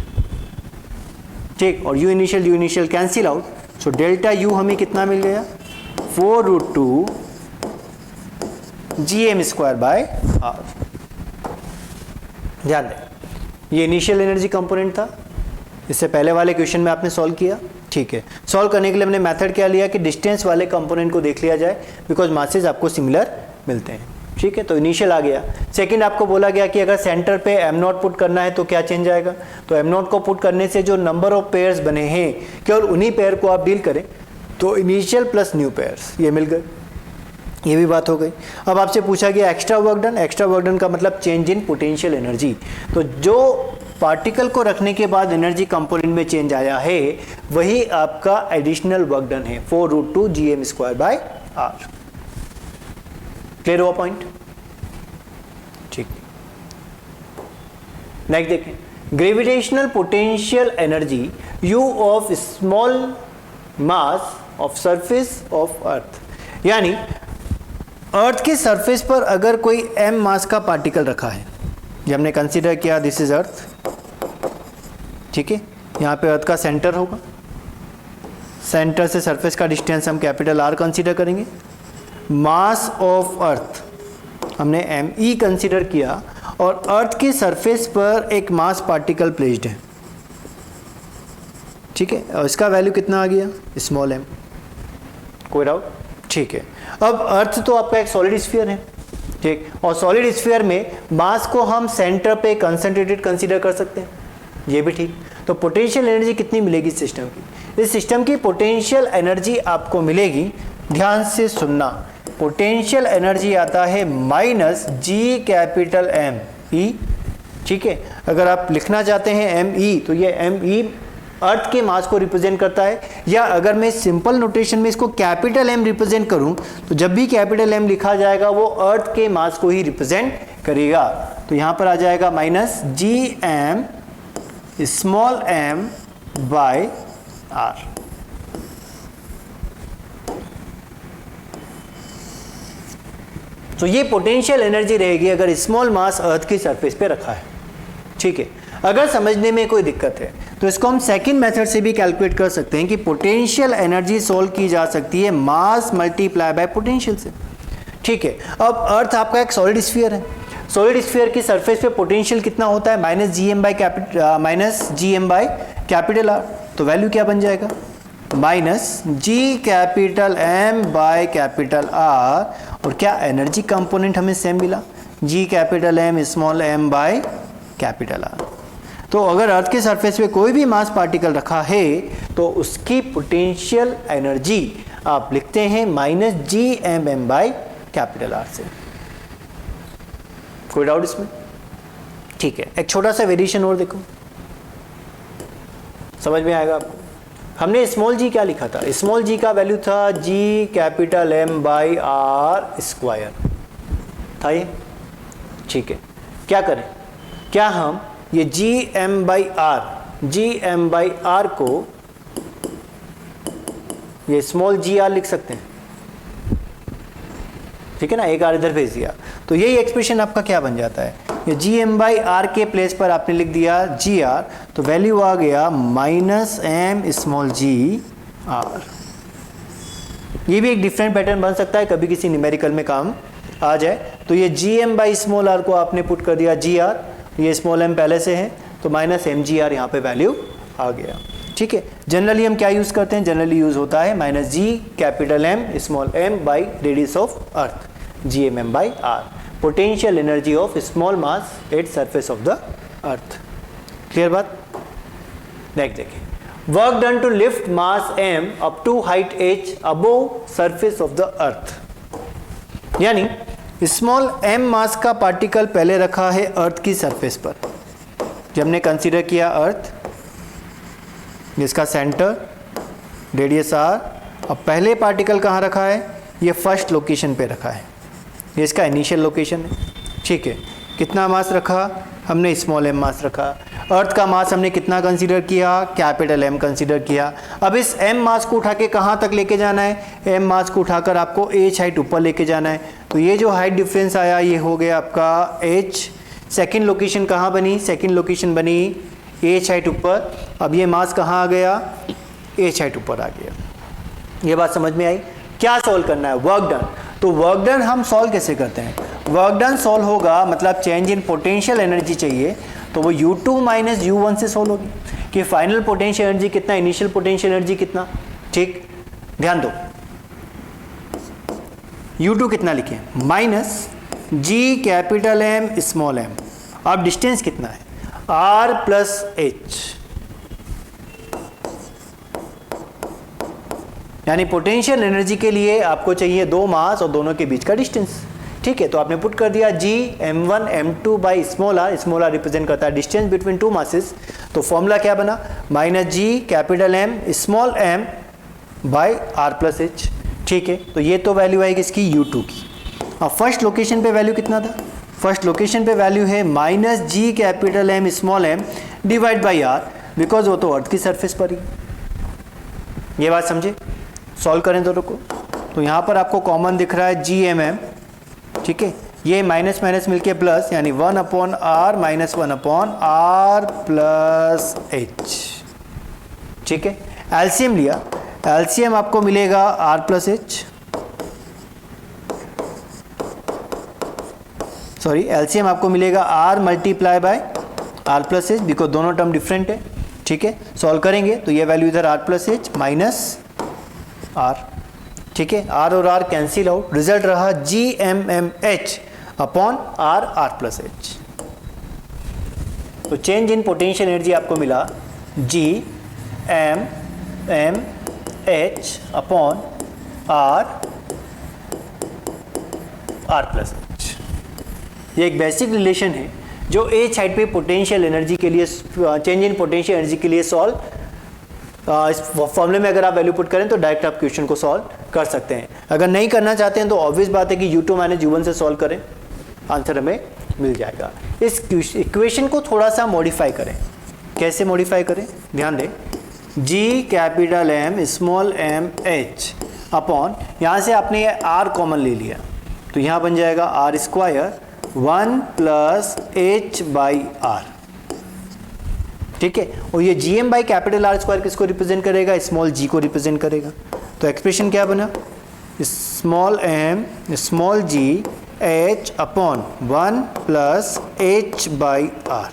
ठीक। और you initial cancel out, so delta U हमें कितना मिल गया, 4√2 gm² बाय आर। ध्यान दें ये इनिशियल एनर्जी कंपोनेंट था, इससे पहले वाले क्वेश्चन में आपने सॉल्व किया, ठीक है। सॉल्व करने के लिए हमने मेथड क्या लिया कि डिस्टेंस वाले कंपोनेंट को देख लिया जाए, बिकॉज मासेज आपको सिमिलर मिलते हैं, ठीक है। तो इनिशियल आ गया। सेकंड आपको बोला गया कि अगर सेंटर पे m0 पुट करना है तो क्या चेंज आएगा, तो m0 को पुट करने से जो नंबर ऑफ पेयर्स बने हैं केवल उन्हीं पेयर को आप डील करें, तो इनिशियल प्लस न्यू पेयर्स ये मिल गए, ये भी बात हो गई। अब आपसे पूछा गया extra work done. Extra work done का मतलब चेंज इन पोटेंशियल एनर्जी। तो जो पार्टिकल को रखने के बाद एनर्जी कंपोनेंट में चेंज आया है वही आपका एडिशनल वर्क डन है, 4√2 gm² बाय आर। क्लियर हुआ पॉइंट, ठीक। नेक्स्ट देखें, gravitational potential energy you of small mass of surface of earth, यानी अर्थ के सरफेस पर अगर कोई m मास का पार्टिकल रखा है, ये हमने कंसीडर किया दिस इज अर्थ, ठीक है। यहाँ पे अर्थ का सेंटर होगा, सेंटर से सरफेस का डिस्टेंस हम कैपिटल R कंसीडर करेंगे। मास ऑफ अर्थ हमने me कंसीडर किया और अर्थ के सरफेस पर एक मास पार्टिकल प्लेस्ड है, ठीक है, और इसका वैल्यू कितना आ गया, स्मॉल m। कोई डाउट, ठीक है। अब अर्थ तो आपका एक सॉलिड स्फीयर है, ठीक, और सॉलिड स्फीयर में मास को हम सेंटर पे कंसंट्रेटेड कंसीडर कर सकते हैं, ये भी ठीक। तो पोटेंशियल एनर्जी कितनी मिलेगी इस सिस्टम की, इस सिस्टम की पोटेंशियल एनर्जी आपको मिलेगी, ध्यान से सुनना, पोटेंशियल एनर्जी आता है -G∩M∙E, ठीक है। अगर आप लिखना चाहते हैं ME तो ये ME अर्थ के मास को रिप्रेजेंट करता है, या अगर मैं सिंपल नोटेशन में इसको कैपिटल M रिप्रेजेंट करूं तो जब भी कैपिटल M लिखा जाएगा वो अर्थ के मास को ही रिप्रेजेंट करेगा। तो यहां पर आ जाएगा -Gm small m by r। तो ये पोटेंशियल एनर्जी रहेगी अगर स्मॉल मास अर्थ की सरफेस पे रखा है, ठीक है। अगर समझने में कोई दिक्कत है तो इसको हम सेकंड मेथड से भी कैलकुलेट कर सकते हैं कि पोटेंशियल एनर्जी सोल्व की जा सकती है मास मल्टीप्लाई बाय पोटेंशियल से, ठीक है। अब अर्थ आपका एक सॉलिड स्फीयर है, सॉलिड स्फीयर की सरफेस पे पोटेंशियल कितना होता है, -Gm बाय कैपिटल R। तो वैल्यू क्या बन जाएगा, -G∩M बाय कैपिटल R, और क्या एनर्जी कंपोनेंट हमें सेम मिला, G∩M small m by capital R। तो अगर अर्थ के सरफेस पे कोई भी मास पार्टिकल रखा है तो उसकी पोटेंशियल एनर्जी आप लिखते हैं -Gmm बाय कैपिटल R से। कोई डाउट इसमें, ठीक है। एक छोटा सा वेरिएशन और देखो, समझ में आएगा आपको। हमने स्मॉल g क्या लिखा था, स्मॉल g का वैल्यू था G∩M बाय R² था ये, ठीक है। क्या करें, क्या हम ये Gm बाई R को ये स्मॉल gr लिख सकते हैं, ठीक है ना, एक R इधर भेज दिया तो यही एक्सप्रेशन आपका क्या बन जाता है, ये Gm बाई R के प्लेस पर आपने लिख दिया gr, तो वैल्यू आ गया -m स्मॉल gr। ये भी एक डिफरेंट पैटर्न बन सकता है, कभी किसी न्यूमेरिकल में काम आ जाए। तो ये Gm बाई स्मॉल r को आपने पुट कर दिया gr, ये स्मॉल m पहले से है तो -mgr यहाँ पे वैल्यू आ गया, ठीक है। जनरली हम क्या यूज़ करते हैं, जनरली यूज़ होता है -G∩M small m by radius of earth Gmm by r, potential energy of small mass at surface of the earth. Clear बात। नेक्स्ट देखिए, work done to lift mass m up to height h above surface of the earth, यानी small m मास का particle पहले रखा है अर्थ की surface पर, जब हमने कंसीडर किया अर्थ, जिसका सेंटर रेडियस r, अब पहले पार्टिकल कहाँ रखा है, ये फर्स्ट लोकेशन पे रखा है, ये इसका इनिशियल लोकेशन है, ठीक है। कितना मास रखा हमने, स्मॉल m मास रखा। अर्थ का मास हमने कितना कंसीडर किया, कैपिटल M कंसीडर किया। अब इस m मास को उठा के कहाँ तक लेके जाना है, m मास को उठाकर आपको h हाइट ऊपर लेके जाना है। तो ये जो हाइट डिफरेंस आया ये हो गया आपका h। सेकंड लोकेशन कहाँ बनी, सेकंड लोकेशन बनी h हाइट ऊपर। अब ये मास कहाँ आ गया, h हाइट ऊपर आ गया। ये बात समझ में आई? क्या सॉल्व करना है? Work done. तो वर्क डन हम सॉल्व कैसे करते हैं? वर्क डन सॉल्व होगा मतलब चेंज इन पोटेंशियल एनर्जी चाहिए, तो वो U2 माइनस U1 से सॉल्व होगी कि फाइनल पोटेंशियल एनर्जी कितना, इनिशियल पोटेंशियल एनर्जी कितना। ठीक, ध्यान दो, U2 कितना लिखे? Minus G capital M small m। अब डिस्टेंस कितना है? R प्लस H, यानी पोटेंशियल एनर्जी के लिए आपको चाहिए दो मास और दोनों के बीच का डिस्टेंस। ठीक है, तो आपने पुट कर दिया G m1 m2 by small r represent करता है डिस्टेंस बिटवीन टू मासेस। तो फॉर्मूला क्या बना? Minus G capital M small m by R plus H। ठीक है, तो ये तो वैल्यू आएगी इसकी U2 की। अब फर्स्ट लोकेशन पे वैल्यू कितना था? फर्स्ट लोकेशन पे वैल्यू है minus G capital M small m divide by R, because वो तो अर्थ की सरफेस पर ही। ये बात समझे? सॉल्व करें दोनों को, तो यहाँ पर आपको कॉमन दिख रहा है GMM। ठीक है, ये माइनस माइनस मिलके प्लस, यानी 1 upon R minus 1 upon R plus H। ठीक है, एलसीएम लिया, एलसीएम आपको मिलेगा R plus H, sorry LCM आपको मिलेगा R multiply by R plus H, because दोनों टर्म डिफरेंट है। ठीक है, सॉल्व करेंगे तो ये वैल्यू इधर R plus H minus R। ठीक है, R और R कैंसिल आउट, रिजल्ट रहा GMMH upon R plus H। तो चेंज इन पोटेंशियल एनर्जी आपको मिला GMMH upon R plus H। ये एक बेसिक रिलेशन है जो एच साइड पे पोटेंशियल एनर्जी के लिए, चेंज इन पोटेंशियल एनर्जी के लिए सॉल्व, इस फॉर्मूले में अगर आप वैल्यू पुट करें तो डायरेक्ट आप क्वेश्चन को सॉल्व कर सकते हैं। अगर नहीं करना चाहते हैं तो ऑब्वियस बात है कि U2 माइनस U1 से सॉल्व करें, आंसर हमें मिल जाएगा। इस इक्वेशन को थोड़ा सा मॉडिफाई करें। कैसे मॉडिफाई करें? ध्यान दें, G capital M small m H upon, यहाँ से आपने ये R कॉमन ले लिया, तो यहाँ बन जाएगा R square 1 plus H by R। ठीक है, और ये GM by capital R square किसको रिप्रेजेंट करेगा? स्मॉल g को रिप्रेजेंट करेगा। तो एक्सप्रेशन क्या बना? Small m small g h upon 1 plus h by R।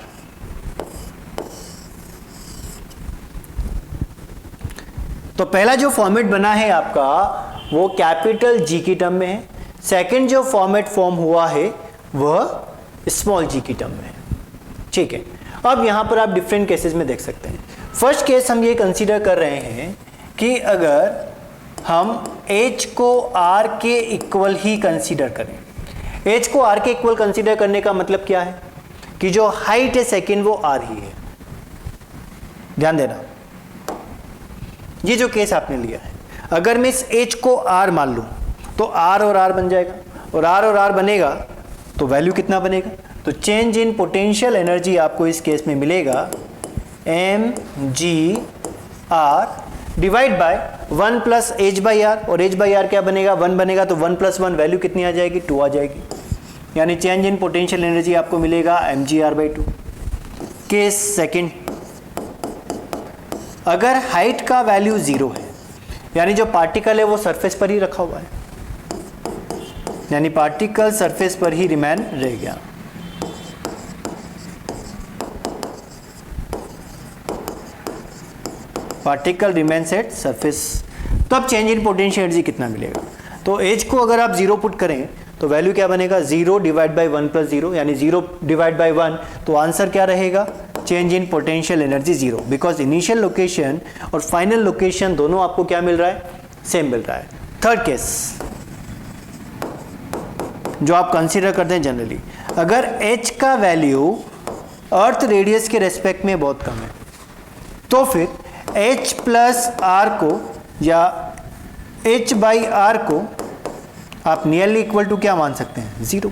तो पहला जो फॉर्मेट बना है आपका वो कैपिटल G की टर्म में है। सेकंड जो फॉर्मेट फॉर्म हुआ है वह स्मॉल g की टर्म में है। ठीक है, अब यहां पर आप डिफरेंट केसेस में देख सकते हैं। फर्स्ट केस हम ये कंसीडर कर रहे हैं कि अगर हम h को r के इक्वल ही कंसीडर करें। h को r के इक्वल कंसीडर करने का मतलब क्या है? कि जो हाइट है सेकंड वो r ही है। ध्यान देना, ये जो केस आपने लिया है, अगर मैं इस h को r मान लूं तो r और r बन जाएगा, और r बनेगा तो वैल्यू कितना बनेगा? तो चेंज इन पोटेंशियल एनर्जी आपको इस केस में मिलेगा mg r divide by 1 plus h by R, और h बाई आर क्या बनेगा? 1 बनेगा, तो 1 प्लस 1 वैल्यू कितनी आ जाएगी? 2 आ जाएगी, यानी चेंज इन पोटेंशियल एनर्जी आपको मिलेगा mg r by 2। Case second, अगर हाइट का वैल्यू 0 है, यानी जो पार्टिकल है वो सरफेस पर ही रखा हुआ है, यानी पार्टिकल सरफेस पर ही रिमेन रह गया। पार्टिकल रिमेन्स एट सरफेस, तो अब चेंज इन पोटेंशियल एनर्जी कितना मिलेगा? तो एच को अगर आप 0 पुट करें तो वैल्यू क्या बनेगा? 0 डिवाइड बाई 1 प्लस 0, यानी 0 डिवाइड बाई 1, तो आंसर क्या रहेगा? Change in potential energy 0, because initial location और फाइनल लोकेशन दोनों आपको क्या मिल रहा है? सेम मिल रहा है। थर्ड केस जो आप कंसीडर करते हैं जनरली, अगर h का वैल्यू अर्थ रेडियस के रेस्पेक्ट में बहुत कम है, तो फिर h प्लस आर को या h बाई आर को आप नियरली इक्वल टू क्या मान सकते हैं? 0।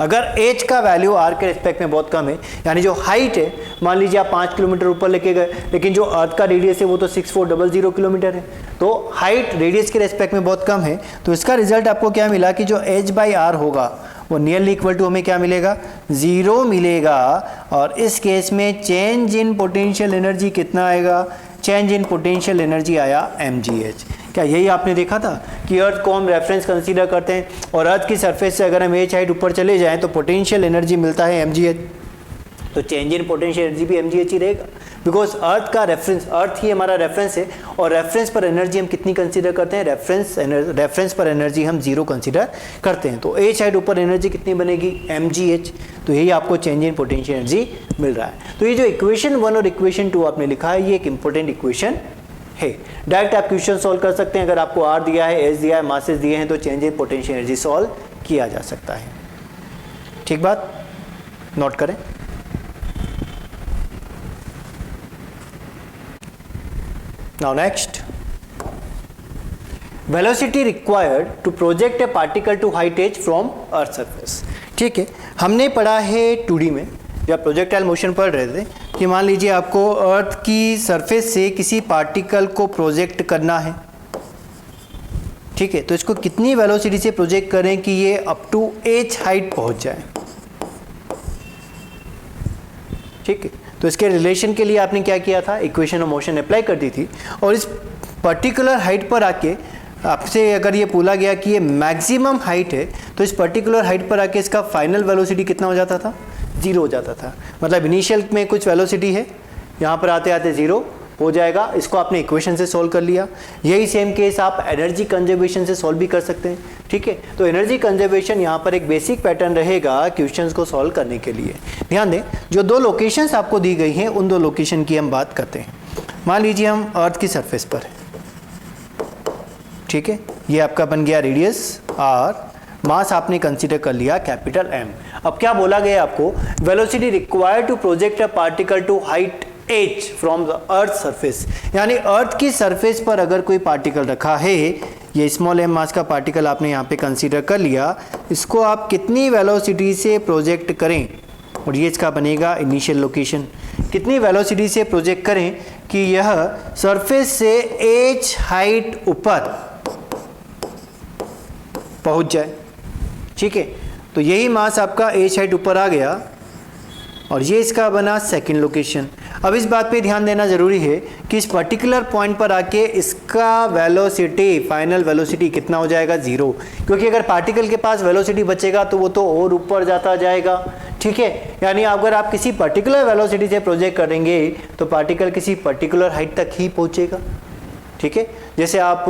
अगर h का वैल्यू r के रेस्पेक्ट में बहुत कम है, यानी जो हाइट है, मान लीजिए आप 5 किलोमीटर ऊपर लेके गए, लेकिन जो अर्थ का रेडियस है वो तो 6400 किलोमीटर है, तो हाइट रेडियस के रेस्पेक्ट में बहुत कम है, तो इसका रिजल्ट आपको क्या मिला कि जो h बाई आर होगा वो नियरली इक्वल टू हमें क्या मिलेगा? 0 मिलेगा। और इस केस में चेंज इन पोटेंशियल एनर्जी कितना आएगा? चेंज इन पोटेंशियल एनर्जी आया mgh। क्या यही आपने देखा था कि अर्थ को हम रेफरेंस कंसीडर करते हैं और अर्थ की सरफेस से अगर हम h हाइट ऊपर चले जाएं तो पोटेंशियल एनर्जी मिलता है mgh, तो चेंज इन पोटेंशियल एनर्जी भी mgh ही रहेगा, बिकॉज अर्थ का रेफरेंस, अर्थ ही हमारा रेफरेंस है और रेफरेंस पर एनर्जी हम कितनी कंसीडर करते हैं, रेफरेंस पर एनर्जी हम 0 कंसीडर करते हैं। तो h हाइट ऊपर एनर्जी कितनी बनेगी mgh, तो यही आपको चेंज इन पोटेंशियल एनर्जी मिल रहा है। तो ये जो इक्वेशन 1 और इक्वेशन 2 आपने लिखा है ये एक इंपॉर्टेंट इक्वेशन है। डायरेक्ट आप क्वेश्चन सॉल्व कर सकते हैं, अगर आपको r दिया है, s दिया है, मासेस दिए हैं तो change in potential energy solve किया जा सकता है। ठीक बात, नोट करें। Now next, velocity required to project a particle to height h from earth surface। ठीक है, हमने पढ़ा है 2D में जब प्रोजेक्टाइल मोशन पढ़ रहे थे कि मान लीजिए आपको अर्थ की सरफेस से किसी पार्टिकल को प्रोजेक्ट करना है। ठीक है, तो इसको कितनी वेलोसिटी से प्रोजेक्ट करें कि ये अप टू h हाइट पहुंच जाए। ठीक है, तो इसके रिलेशन के लिए आपने क्या किया था, इक्वेशन ऑफ मोशन अप्लाई कर दी थी और इस पर्टिकुलर हाइट पर आके आपसे अगर ये बोला गया कि ये मैक्सिमम हाइट है तो इस पर्टिकुलर हाइट पर आके इसका फाइनल वेलोसिटी कितना हो जाता था, 0 हो जाता था। मतलब इनिशियल में कुछ वेलोसिटी है, यहाँ पर आते आते 0 हो जाएगा। इसको आपने इक्वेशन से सॉल्व कर लिया। यही सेम केस आप एनर्जी कंजर्वेशन से सॉल्व भी कर सकते हैं। ठीक है, तो एनर्जी कंजर्वेशन यहाँ पर एक बेसिक पैटर्न रहेगा क्वेश्चंस को सॉल्व करने के लिए। ध्यान दें, जो 2 लोकेशंस आपको दी गई हैं उन 2 लोकेशन की हम बात करते हैं। मान लीजिए हम अर्थ की सरफेस पर है। ठीक है, ये आपका बन गया रेडियस r, मास आपने कंसीडर कर लिया कैपिटल M। अब क्या बोला गया आपको, velocity required to project a particle to height h from the earth surface, यानी अर्थ की सरफेस पर अगर कोई पार्टिकल रखा है, ये स्मॉल m मास का पार्टिकल आपने यहाँ पे कंसीडर कर लिया, इसको आप कितनी वेलोसिटी से प्रोजेक्ट करें, और ये इसका बनेगा इनिशियल लोकेशन। कितनी वेलोसिटी से प्रोजेक्ट करें कि यह सरफेस से h हाइट ऊपर पहुंच जाए। ठीक है, तो यही मास आपका h हाइट ऊपर आ गया और ये इसका बना सेकंड लोकेशन। अब इस बात पे ध्यान देना ज़रूरी है कि इस पर्टिकुलर पॉइंट पर आके इसका वेलोसिटी, फाइनल वेलोसिटी कितना हो जाएगा, 0, क्योंकि अगर पार्टिकल के पास वेलोसिटी बचेगा तो वो तो और ऊपर जाता जाएगा। ठीक है, यानी अगर आप किसी पर्टिकुलर वेलोसिटी से प्रोजेक्ट करेंगे तो पार्टिकल किसी पर्टिकुलर हाइट तक ही पहुँचेगा। ठीक है, जैसे आप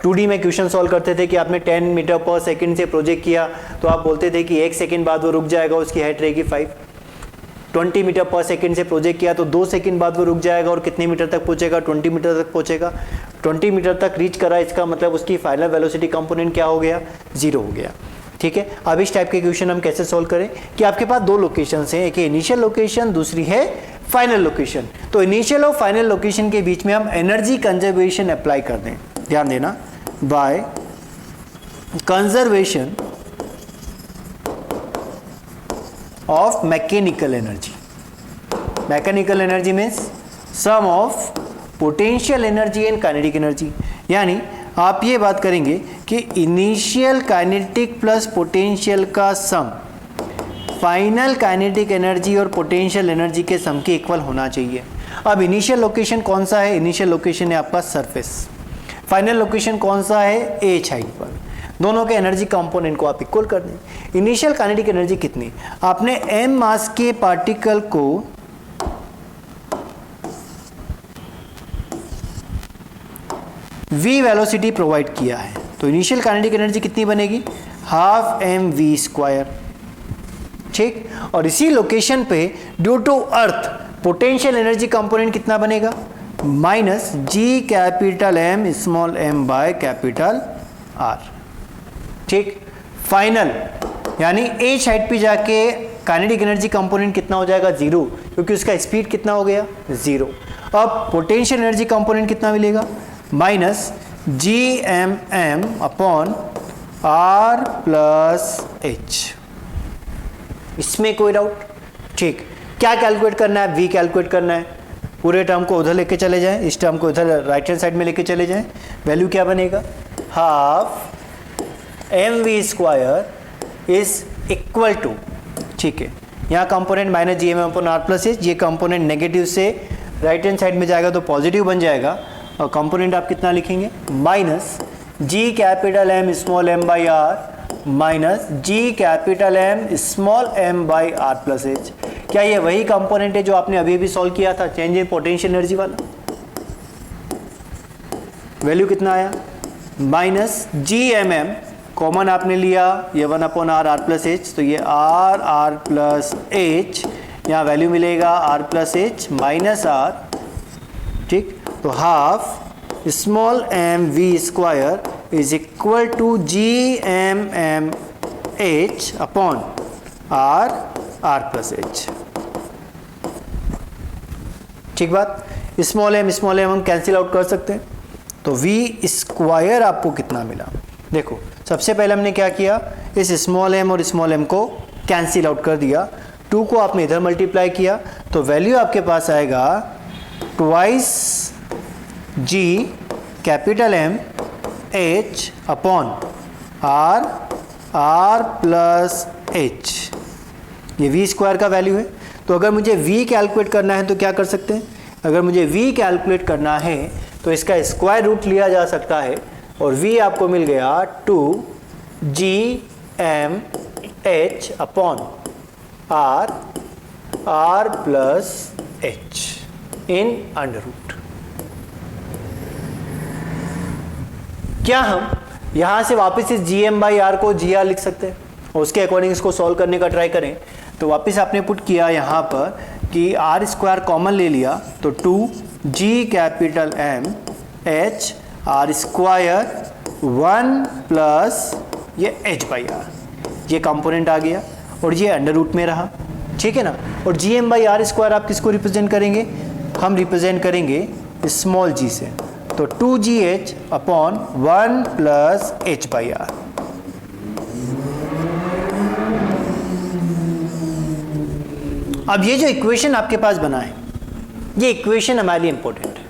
2D में क्वेश्चन सॉल्व करते थे कि आपने 10 मीटर पर सेकंड से प्रोजेक्ट किया तो आप बोलते थे कि 1 सेकंड बाद वो रुक जाएगा, उसकी हाइट रहेगी 5। 20 मीटर पर सेकंड से प्रोजेक्ट किया तो 2 सेकंड बाद वो रुक जाएगा और कितने मीटर तक पहुंचेगा, 20 मीटर तक पहुंचेगा। 20 मीटर तक रीच करा, इसका मतलब उसकी फाइनल वेलोसिटी कंपोनेंट क्या हो गया, 0 हो गया। ठीक है, अब इस टाइप के क्वेश्चन हम कैसे सॉल्व करें कि आपके पास 2 लोकेशन हैं, एक है इनिशियल लोकेशन, दूसरी है फाइनल लोकेशन। तो इनिशियल और फाइनल लोकेशन के बीच में हम एनर्जी कंजर्वेशन अप्लाई कर दें। ध्यान देना, by conservation of mechanical energy. Mechanical energy means sum of potential energy and kinetic energy, यानी आप ये बात करेंगे कि इनिशियल काइनेटिक प्लस पोटेंशियल का सम फाइनल काइनेटिक एनर्जी और पोटेंशियल एनर्जी के सम के इक्वल होना चाहिए। अब इनिशियल लोकेशन कौन सा है, इनिशियल लोकेशन है आपका सरफेस। फाइनल लोकेशन कौन सा है, h हाइट पर। दोनों के एनर्जी कंपोनेंट को आप इक्वल कर दें। इनिशियल काइनेटिक एनर्जी कितनी, आपने m मास के पार्टिकल को v वेलोसिटी प्रोवाइड किया है, तो इनिशियल काइनेटिक एनर्जी कितनी बनेगी, हाफ mv²। ठीक, और इसी लोकेशन पे due to earth potential energy component कितना बनेगा, minus G capital M small m by capital R। ठीक, फाइनल यानी h हाइट पे जाके काइनेटिक एनर्जी कंपोनेंट कितना हो जाएगा, 0, क्योंकि उसका स्पीड कितना हो गया, 0। अब पोटेंशियल एनर्जी कंपोनेंट कितना मिलेगा, minus GMM upon R plus H। इसमें कोई डाउट। ठीक, क्या कैलकुलेट करना है, v कैलकुलेट करना है। पूरे टर्म को उधर लेके चले जाएं, इस टर्म को उधर राइट हैंड साइड में लेके चले जाएं, वैल्यू क्या बनेगा, half mv² is equal to, ठीक है, यहाँ component minus GMM upon R plus H, ये कंपोनेंट नेगेटिव से राइट हैंड साइड में जाएगा तो पॉजिटिव बन जाएगा, और कंपोनेंट आप कितना लिखेंगे, minus G capital M small M by R minus G capital M small M by R plus H. क्या ये वही कंपोनेंट है जो आपने अभी अभी सॉल्व किया था, चेंज इन पोटेंशियल एनर्जी वाला? वैल्यू कितना आया, minus G M M common आपने लिया, ये 1/r आर प्लस एच, तो ये आर प्लस एच, यहाँ वैल्यू मिलेगा R plus H minus R, ठीक। तो half small M V square is equal to G M M H upon R plus H, ठीक बात। स्मॉल एम हम cancel out कर सकते हैं, तो वी स्क्वायर आपको कितना मिला, देखो सबसे पहले हमने क्या किया, इस स्मॉल एम और स्मॉल एम को कैंसिल आउट कर दिया, 2 को आपने इधर मल्टीप्लाई किया, तो वैल्यू आपके पास आएगा twice G capital M H upon R plus H, ये वी स्क्वायर का वैल्यू है। तो अगर मुझे वी कैलकुलेट करना है तो क्या कर सकते हैं, अगर मुझे वी कैलकुलेट करना है तो इसका स्क्वायर रूट लिया जा सकता है, और v आपको मिल गया 2gmh upon r plus h in under root. क्या हम यहां से वापस इस gm/r को gr लिख सकते हैं और उसके अकॉर्डिंग इसको सॉल्व करने का ट्राई करें? तो वापस आपने पुट किया यहां पर कि r स्क्वायर कॉमन ले लिया, तो 2g capital m h R square 1 plus ये h बाई आर, ये कंपोनेंट आ गया और ये अंडर रूट में रहा, ठीक है ना। और G M by R square आप किसको रिप्रेजेंट करेंगे, हम रिप्रेजेंट करेंगे स्मॉल जी से, तो 2gh upon 1 plus h by R. अब ये जो इक्वेशन आपके पास बना है, ये इक्वेशन हमारे लिए इंपॉर्टेंट है।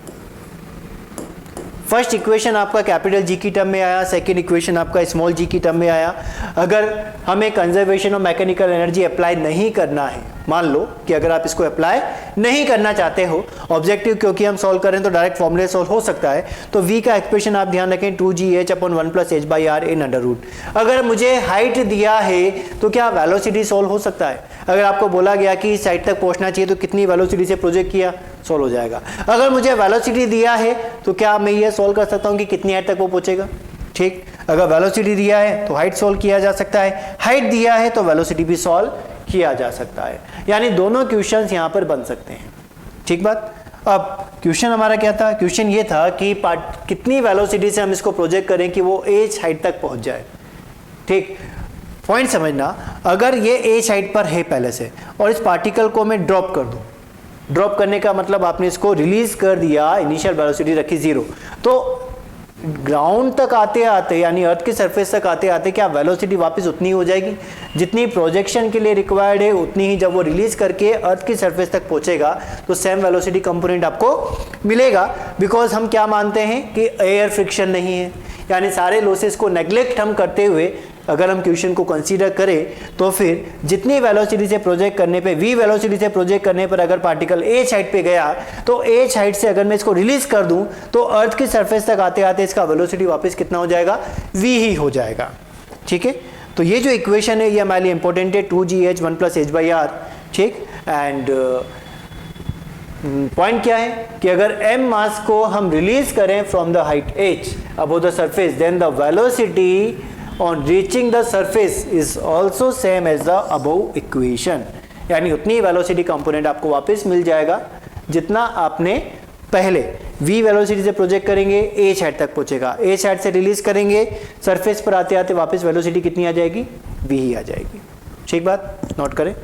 फर्स्ट इक्वेशन आपका कैपिटल जी की टर्म में आया, सेकंड इक्वेशन आपका स्मॉल जी की टर्म में आया। अगर हमें conservation of mechanical energy apply नहीं करना है, मान लो कि अगर आप इसको अप्लाई नहीं करना चाहते हो, ऑब्जेक्टिव क्योंकि हम सॉल्व करें तो डायरेक्ट फॉर्मूले सॉल्व हो सकता है, तो v का एक्सप्रेशन आप ध्यान रखें 2gh upon 1 plus h by R in under root. अगर मुझे हाइट दिया है तो क्या वेलोसिटी सॉल्व हो सकता है? अगर आपको बोला गया कि इस साइड तक पहुंचना चाहिए तो कितनी वेलोसिटी से प्रोजेक्ट किया, सॉल्व हो जाएगा। अगर मुझे वेलोसिटी दिया है तो क्या मैं ये सॉल्व कर सकता हूँ कि कितनी हाइट तक वो पहुंचेगा, ठीक। अगर वेलोसिटी दिया है तो हाइट सॉल्व किया जा सकता है, हाइट दिया है तो वेलोसिटी भी सॉल्व किया जा सकता है, यानी दोनों क्वेश्चंस यहां पर बन सकते हैं, ठीक बात। अब क्वेश्चन हमारा क्या था, क्वेश्चन ये था कि कितनी वेलोसिटी से हम इसको प्रोजेक्ट करें कि वो एच हाइट तक पहुंच जाए, ठीक। पॉइंट समझना, अगर ये एच हाइट पर है पहले से और इस पार्टिकल को मैं ड्रॉप कर दूं, ड्रॉप करने का मतलब आपने इसको रिलीज कर दिया, इनिशियल वेलोसिटी रखी 0, तो ग्राउंड तक आते आते यानी अर्थ की सरफेस तक आते आते क्या वेलोसिटी वापस उतनी हो जाएगी जितनी प्रोजेक्शन के लिए रिक्वायर्ड है, उतनी ही जब वो रिलीज करके अर्थ की सरफेस तक पहुंचेगा तो सेम वेलोसिटी कंपोनेंट आपको मिलेगा। बिकॉज हम क्या मानते हैं कि एयर फ्रिक्शन नहीं है, यानी सारे लॉसेस को नेग्लेक्ट हम करते हुए अगर हम क्वेश्चन को कंसीडर करें तो फिर जितनी वेलोसिटी से प्रोजेक्ट करने पे, v वेलोसिटी से प्रोजेक्ट करने पर अगर पार्टिकल h हाइट पे गया तो h हाइट से अगर मैं इसको रिलीज कर दूं तो अर्थ की सरफेस तक आते आते इसका वेलोसिटी वापस कितना हो जाएगा, v ही हो जाएगा, ठीक है। तो ये जो इक्वेशन है ये हमारे लिए इंपॉर्टेंट है, 2gh 1 plus h by R, ठीक। एंड पॉइंट क्या है कि अगर m मास को हम रिलीज करें from the height h above the surface, then the velocity on reaching the surface is also same as the above equation, यानी उतनी वेलोसिटी कंपोनेंट आपको वापस मिल जाएगा जितना आपने पहले v वेलोसिटी से प्रोजेक्ट करेंगे h हाइट तक पहुंचेगा, h हाइट से रिलीज करेंगे सरफेस पर आते आते वापस वेलोसिटी कितनी आ जाएगी, v ही आ जाएगी, ठीक बात, नोट करें।